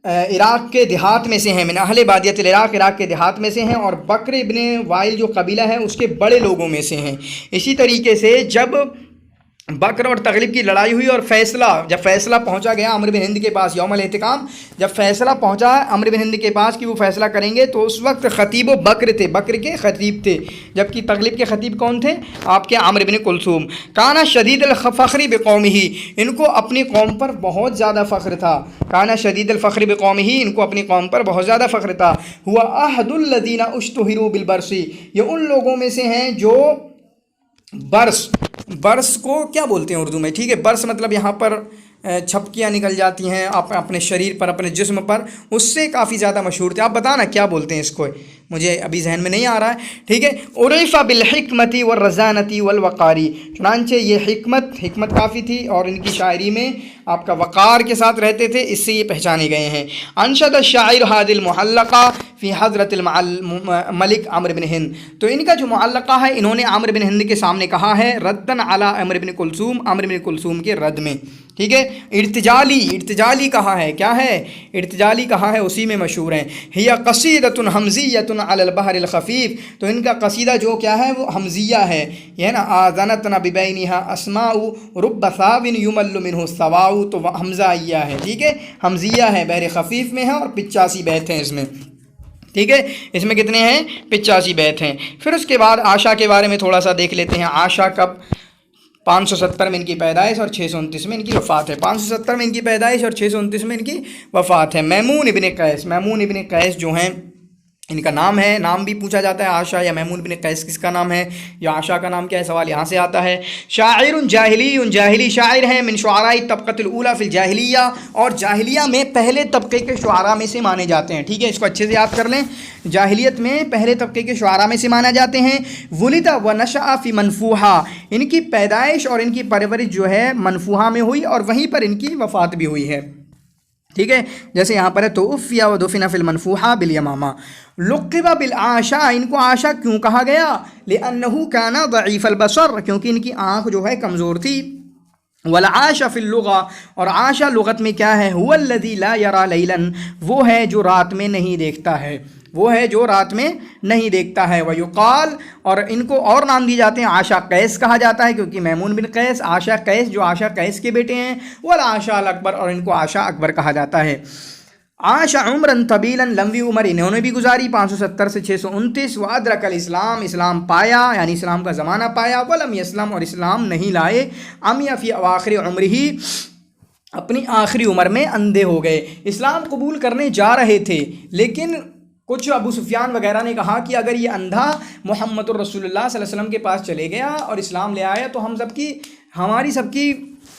عراق کے دیہات میں سے ہیں، من اہل بادیت العراق، عراق کے دیہات میں سے ہیں، اور بکر ابن وائل جو قبیلہ ہے اس کے بڑے لوگوں میں سے ہیں۔ اسی طریقے سے جب بکر اور تغلب کی لڑائی ہوئی اور جب فیصلہ پہنچا گیا عمرو بن ہند کے پاس، یوم الاحتکام، جب فیصلہ پہنچا عمرو بن ہند کے پاس کہ وہ فیصلہ کریں گے، تو اس وقت خطیب و بکر تھے، بکر کے خطیب تھے، جبکہ تغلب کے خطیب کون تھے؟ آپ کے عمرو بن کلثوم۔ کانا شدید الفخر بقومہ، ان کو اپنی قوم پر بہت زیادہ فخر تھا، کانا شدید الفخر بقومہ، ان کو اپنی قوم پر بہت زیادہ فخر تھا۔ ہوا احد الذین اشتہروا بالبرس، یہ ان لوگوں میں سے ہیں جو برس کو کیا بولتے ہیں اردو میں، ٹھیک ہے، برس مطلب یہاں پر چھپکیاں نکل جاتی ہیں اپنے شریر پر، اپنے جسم پر، اس سے کافی زیادہ مشہور تھے۔ آپ بتانا کیا بولتے ہیں اس کو، مجھے ابھی ذہن میں نہیں آ رہا ہے، ٹھیک ہے۔ عرف بالحکمت والرزانت والوقار، چنانچہ یہ حکمت کافی تھی، اور ان کی شاعری میں آپ کا وقار کے ساتھ رہتے تھے، اس سے یہ پہچانے گئے ہیں۔ انشد الشاعر هذه المعلقہ फ़ी हज़रत मलिक अम्र बिन हिंद। तो इनका जो मुअल्लक़ा है इन्होंने अम्र बिन हिंद के सामने कहा है रद्दन अला अम्र बिन कुलसूम, अम्र बिन कुलसूम के रद्द में, ठीक है। इर्तिजाली कहा है, क्या है इर्तिजाली कहा है, उसी में मशहूर हैं। हिया क़सीदतुन हमज़िय्यतुन अलल बहरिल ख़फ़ीफ़, तो इनका कसीदा जो क्या है वो हमज़िया है, ये है ना। आज़नतना बिबैनिहा अस्माउ रुब्ब साविन युमल्लु मिन्हु सवाउ, तो हमज़ाइया है, ठीक है, हमज़िया है, बहर ख़फ़ीफ़ में है और 85 बैत हैं इसमें, ठीक है। इसमें कितने हैं 85 बैत हैं। फिर उसके बाद आशा के बारे में थोड़ा सा देख लेते हैं। आशा कब 570 में इनकी पैदाइश और 629 में इनकी वफ़ात है। 570 में इनकी पैदाइश और 629 में इनकी वफ़ात है। मैमून इब्न कैस जो हैं इनका नाम है, नाम भी पूछा जाता है आशा या मैमून बिन कैस किसका नाम है या आशा का नाम क्या है, सवाल यहाँ से आता है। शाइरुन जाहिली शायर हैं, मिन शुआराई तबक़तुल ऊला फिल जाहिलिया, और जाहिलिया में पहले तबके के शुआरा में से माने जाते हैं, ठीक है। इसको अच्छे से याद कर लें, जाहिलियत में पहले तबके के शुआरा में से माने जाते हैं। वुलिदा व नशअ फ़ी मनफूहा, इनकी पैदाइश और इनकी परवरिश जो है मनफूहा में हुई और वहीं पर इनकी वफ़ात भी हुई है, ठीक है। जैसे यहाँ पर है तो उफ़िया व दुफ़िना फ़िल मनफूहा बिल यमामा। लुक़िबा बिल आशा, इनको आशा क्यों कहा गया, लिअन्नहु काना दईफ़ल बसर, क्योंकि इनकी आँख जो है कमज़ोर थी। वल आशा फ़िल लुग़ा, और आशा लुग़त में क्या है, हुवल्लज़ी ला यरा लैलन, वो है जो रात में नहीं देखता है, वो है जो रात में नहीं देखता है। वयुक़ाल, और इनको और नाम दिए जाते हैं, आशा कैस कहा जाता है क्योंकि मैमून बिन कैस, आशा कैस जो आशा कैस के बेटे हैं। वल आशा अल अकबर, और इनको आशा अकबर कहा जाता है। आशा उम्रन तबीलन, लंबी उम्र इन्होंने भी गुजारी 570 से 629। व अदरकल इस्लाम, इस्लाम पाया यानी इस्लाम का ज़माना पाया। वलम यस्लम, और इस्लाम नहीं लाए। अमिया फ़ी अवाखिर उम्रिही, अपनी आखिरी उम्र में अंधे हो गए। इस्लाम कबूल करने जा रहे थे लेकिन कुछ अबू सुफियान वगैरह ने कहा कि अगर ये अंधा मोहम्मद रसूलुल्लाह सल्लल्लाहु अलैहि वसल्लम के पास चले गया और इस्लाम ले आया तो हमारी सबकी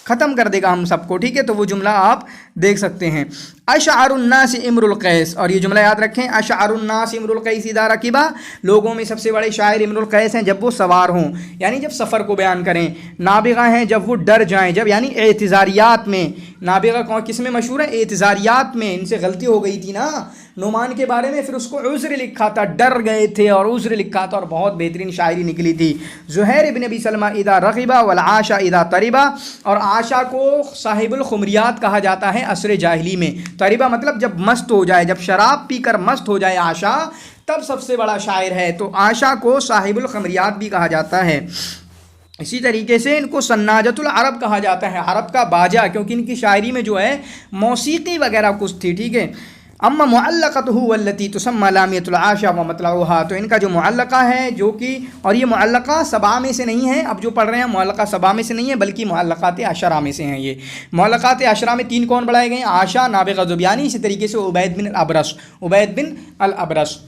ख़त्म कर देगा हम सबको, ठीक है। तो वो जुमला आप देख सकते हैं। अशअरुन्नास इम्रुल कैस, और ये जुमला याद रखें, अशअरुन्नास इम्रुल कैस इज़ा रकिबा, लोगों में सबसे बड़े शायर इम्रुल कैस हैं जब वो सवार हों, यानी जब सफ़र को बयान करें। नाबिगा हैं जब वो डर जाएं, जब यानी एतज़ारियात में, नाबिगा किस में मशहूर है, एतज़ारियात में। इनसे गलती हो गई थी ना नुमान के बारे में, फिर उसको उज़्र लिखा था, डर गए थे और उज़्र लिखा था, और बहुत बेहतरीन शायरी निकली थी। ज़ुहैर इब्न अबी सलमा इदा रग़िबा वल आशा इदा तरिबा, और आशा को साहिबुल खुमरियात कहा जाता है असर जाहिली में। तरिबा मतलब जब मस्त हो जाए, जब शराब पीकर मस्त हो जाए आशा, तब सबसे बड़ा शायर है। तो आशा को साहिबुल खुमरियात भी कहा जाता है। इसी तरीके से इनको सन्नाजतुल अरब कहा जाता है, अरब का बाजा, क्योंकि इनकी शायरी में जो है मौसीकी वगैरह कुछ थी, ठीक है। अम्मा मुअल्लक़तुहु वल्लती तुसम्मा लामियतुल आशा व मतलउहा, तो इनका जो मुअल्लक़ा है जो कि, और ये मुअल्लक़ा सबा में से नहीं है, अब जो पढ़ रहे हैं मुअल्लक़ा सबा में से नहीं है बल्कि मुअल्लक़ात अशरा में से हैं। ये मुअल्लक़ात अशरा में 3 कौन बढ़ाए गए हैं, आशा, नाबिग़ा ज़ुब्यानी, इसी तरीके से उबैद बिन अल अबरस,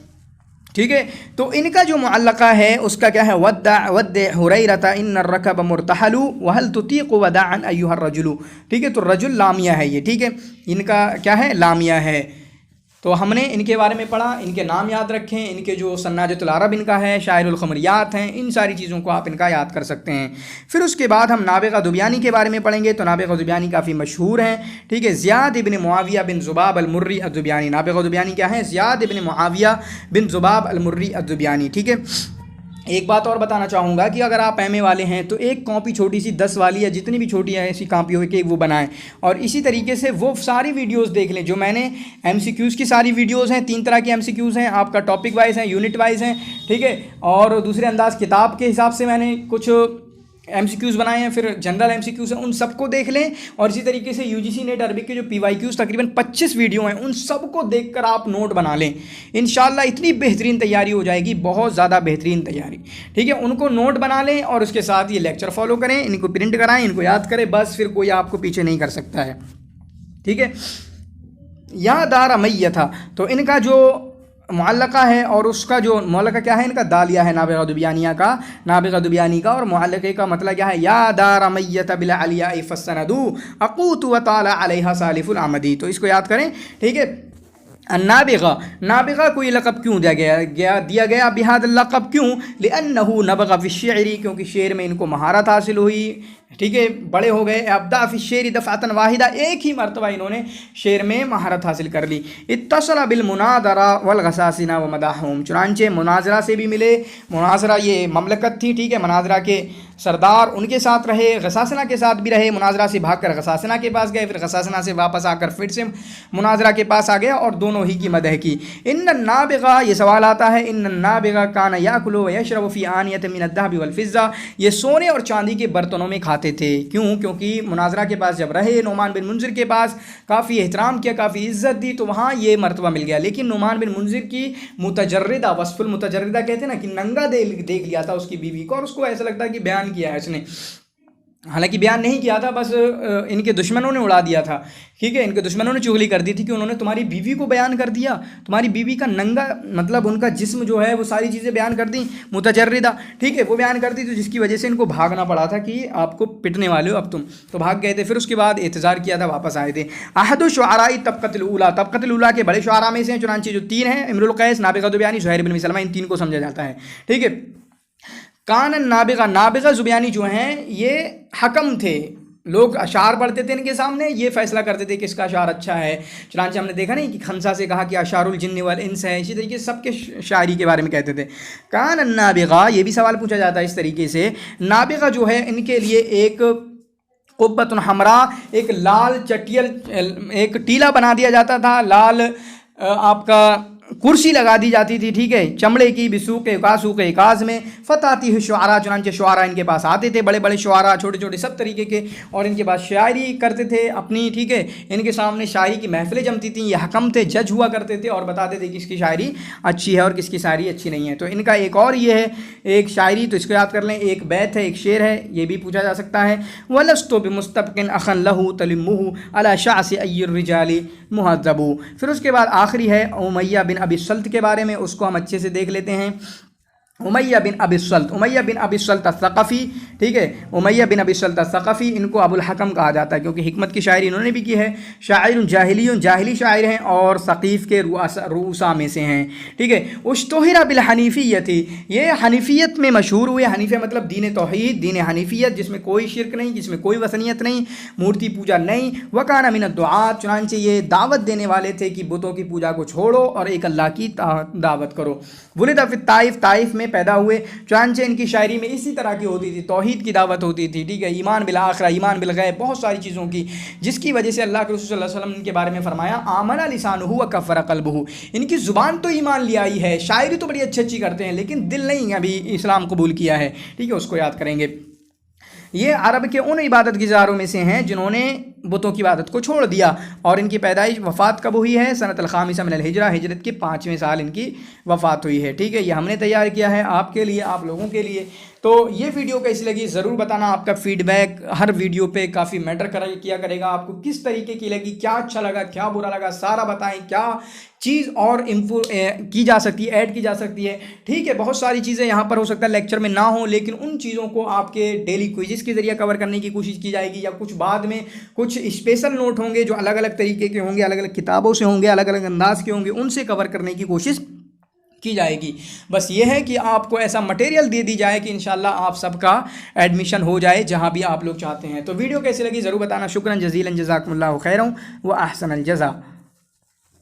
ठीक है। तो इनका जो मुअल्लक़ा है उसका क्या है, वद्द हुरैरता इन्नर रकब मुर्तहलु वहल तुतीक़ु वदाअन अय्युहर रजुलु, ठीक है। तो रजुल लामिया है ये, ठीक है, इनका क्या है, लामिया है। तो हमने इनके बारे में पढ़ा, इनके नाम याद रखें, इनके जो सन्नाजतुल अरब इनका है, शायरुल खुमरियात हैं, इन सारी चीज़ों को आप इनका याद कर सकते हैं। फिर उसके बाद हम नाबिग़ा ज़ुब्यानी के बारे में पढ़ेंगे। तो नाबिग़ा ज़ुब्यानी काफ़ी मशहूर हैं, ठीक है। ज़ियाद इब्न मुआविया बिन ज़ुबाब अल-मुर्री अज़्ज़ुब्यानी, नाबिग़ा ज़ुब्यानी क्या है, ज़ियाद इब्न मुआविया बिन ज़ुबाब अल-मुर्री अज़्ज़ुब्यानी, ठीक है। एक बात और बताना चाहूँगा कि अगर आप एमए वाले हैं तो एक कॉपी छोटी सी 10 वाली या जितनी भी छोटी है ऐसी कॉपी हो कि वो बनाएं, और इसी तरीके से वो सारी वीडियोस देख लें जो मैंने एमसीक्यूज़ की सारी वीडियोस हैं। 3 तरह की एमसीक्यूज़ हैं, आपका टॉपिक वाइज हैं, यूनिट वाइज हैं, ठीक है। और दूसरे अंदाज़ किताब के हिसाब से मैंने कुछ एमसीक्यूज़ बनाए हैं, फिर जनरल एमसीक्यूज़ हैं, उन सबको देख लें। और इसी तरीके से यूजीसी नेट अरबिक के जो पीवाईक्यूज़ तकरीबन 25 वीडियो हैं, उन सबको देखकर आप नोट बना लें। इंशाल्लाह इतनी बेहतरीन तैयारी हो जाएगी, बहुत ज़्यादा बेहतरीन तैयारी, ठीक है। उनको नोट बना लें और उसके साथ ये लेक्चर फॉलो करें, इनको प्रिंट कराएं, इनको याद करें, बस फिर कोई आपको पीछे नहीं कर सकता है, ठीक है। या दार मैया था, तो इनका जो मुअल्लक़ा है और उसका जो मुअल्लक़ा क्या है, इनका दालिया है नाबिग़ा ज़ुब्यानी का, और मुअल्लक़े का मतलब क्या है, या दार मैयत बिल अलिया फस्सनदू अक़ूत व ताला अलैहा सालिफुल आमदी। तो इसको याद करें, ठीक है। नाबिग़ा को ये लक़ब क्यों दिया गया बिहाद लक़ब क्यों, लिअन्नहु नबग़ा फ़िश्शिअरि, क्योंकि शेर में इनको महारत हासिल हुई ठीक है, बड़े हो गए। अब्दा फी शेर दफ़अतन वाहिदा, एक ही मरतबा इन्होंने शेर में महारत हासिल कर ली। इत्तसला बिल मुनादरा वल गसासिना व मदाहुम, चुनांचे मुनाजरा से भी मिले। मुनाजरा ये ममलकत थी, ठीक है, मुनाजरा के सरदार उनके साथ रहे, गसासना के साथ भी रहे। मुनाजरा से भागकर गसासना के पास गए, फिर गसासना से वापस आकर फिर से मुनाजरा के पास आ गया और दोनों ही की मदह की। इन्न नाबिगा, ये सवाल आता है, इन्न नाबिगा कान याकुलु व यशरबु फी आनियत मिन अद्दहबि वल फिज़्ज़ा, ये सोने और चांदी के बर्तनों में खाते थे। क्यों? क्योंकि मुनाजरा के पास जब रहे, नुमान बिन मुंजिर के पास काफ़ी एहतराम किया, काफ़ी इज्जत दी, तो वहाँ ये मरतबा मिल गया। लेकिन नुमान बिन मुंजिर की मुतजर्रिदा, वस्फुल मुतजर्रिदा कहते हैं ना, कि नंगा देख लिया था उसकी बीवी को, और उसको ऐसा लगता है कि बयान किया है उसने, हालांकि बयान नहीं किया था, बस इनके दुश्मनों ने उड़ा दिया था, ठीक है। इनके दुश्मनों ने चुगली कर दी थी कि उन्होंने तुम्हारी बीवी को बयान कर दिया, तुम्हारी बीवी का नंगा मतलब उनका जिस्म जो है वो सारी चीज़ें बयान कर दी, मुतजर्रिदा, ठीक है, वो बयान कर दी, तो जिसकी वजह से इनको भागना पड़ा था कि आपको पिटने वाले हो अब तुम, तो भाग गए थे। फिर उसके बाद एतज़ार किया था, वापस आए थे। अहदु शुअराई तबक़तुल ऊला, तबक़तुल ऊला के बड़े शुअरा में से हैं, चुनांचे जो तीन हैं, इम्रुल कैस, नाबिगा ज़ुबयानी, ज़ुहैर बिन सलमा, इन तीन को समझा जाता है, ठीक है। कान नाबिगा, नाबिगा ज़ुबयानी जो हैं ये हकम थे, लोग अशार पढ़ते थे इनके सामने, ये फैसला करते थे कि इसका अशार अच्छा है। चुनांचे हमने देखा नहीं कि खंसा से कहा कि अशारुल जिन्न वल इंस है, इसी तरीके से सबके शायरी के बारे में कहते थे। कान नाबिगा, ये भी सवाल पूछा जाता है इस तरीके से, नाबिगा जो है इनके लिए एक कुब्बतुन हमरा, एक लाल चटियल, एक टीला बना दिया जाता था, लाल आपका कुर्सी लगा दी जाती थी, ठीक है, चमड़े की, बिसूक कासूक काज में। फताती शुआरा, चुनांचे शुआरा इनके पास आते थे, बड़े बड़े शुआरा, छोटे छोटे सब तरीके के, और इनके पास शायरी करते थे अपनी, ठीक है। इनके सामने शायरी की महफिलें जमती थी, ये हकम थे, जज हुआ करते थे और बताते थे किसकी शायरी अच्छी है और किसकी शायरी अच्छी नहीं है। तो इनका एक और ये है एक शायरी, तो इसको याद कर लें, एक बैत है, एक शेर है, ये भी पूछा जा सकता है। वलस्तु बिमुस्तबकिन अखन लहू तलिमुहु अला शाअस अय्युर रिजाली मुहज़्ज़बु। फिर उसके बाद आखिरी है उमैया बिन अबी सल्त के बारे में, उसको हम अच्छे से देख लेते हैं। उमैया बिन अबी सल्त, उमैया बिन अबी सल्त अस-सक़फ़ी, ठीक है, उमैया बिन अबी सल्त अस-सक़फ़ी, इनको अबुल हकम कहा जाता है क्योंकि हिकमत की शायरी इन्होंने भी की है। शायर जाहिलियुन, जाहिली शायर हैं और सक़ीफ़ के रूसा में से हैं, ठीक है। उश्तुहिरा बिल हनीफियती, ये हनीफियत में मशहूर हुए। हनीफिया मतलब दीन तौहीद, दीन हनीफियत, जिसमें कोई शिरक नहीं, जिसमें कोई वसनियत नहीं, मूर्ति पूजा नहीं। वकाना मिन दुआत, चुनांचे ये दावत देने वाले थे कि बुतों की पूजा को छोड़ो और एक अल्लाह की दावत करो। वुलिदा फित ताइफ, ताइफ में पैदा हुए। चुनांचे इनकी शायरी में इसी तरह की होती थी, तौहीद की दावत होती थी, ठीक है, ईमान बिल आखिरा, ईमान बिल गैब, बहुत सारी चीज़ों की, जिसकी वजह से अल्लाह के रसूल सल्लल्लाहु अलैहि वसल्लम इनके बारे में फरमाया आमना लिसानुहु व कफ़रा क़ल्बुहु, इनकी ज़ुबान तो ईमान ले आई है, शायरी तो बड़ी अच्छी अच्छी करते हैं, लेकिन दिल नहीं अभी इस्लाम कबूल किया है, ठीक है, उसको याद करेंगे। ये अरब के उन इबादत गुज़ारों में से हैं जिन्होंने बुतों की इबादत को छोड़ दिया। और इनकी पैदाइश, वफ़ात कब हुई है? सनतल ख़ामिसा मिनल हिजरा, हिजरत के 5वें साल इनकी वफ़ात हुई है, ठीक है। ये हमने तैयार किया है आपके लिए, आप लोगों के लिए। तो ये वीडियो कैसी लगी ज़रूर बताना, आपका फीडबैक हर वीडियो पे काफ़ी मैटर किया करेगा। आपको किस तरीके की लगी, क्या अच्छा लगा, क्या बुरा लगा, सारा बताएं, क्या चीज़ और की जा सकती है, ऐड की जा सकती है, ठीक है। बहुत सारी चीज़ें यहाँ पर हो सकता है लेक्चर में ना हो, लेकिन उन चीज़ों को आपके डेली क्विज़ के ज़रिए कवर करने की कोशिश की जाएगी, या कुछ बाद में कुछ स्पेशल नोट होंगे जो अलग अलग तरीके के होंगे, अलग अलग किताबों से होंगे, अलग अलग अंदाज के होंगे, उनसे कवर करने की कोशिश की जाएगी। बस ये है कि आपको ऐसा मटेरियल दे दी जाए कि इंशाल्लाह आप सबका एडमिशन हो जाए जहाँ भी आप लोग चाहते हैं। तो वीडियो कैसी लगी ज़रूर बताना। शुक्रन जज़ीलन, जज़ाकुमुल्लाहु खैरन व अहसनल जज़ा।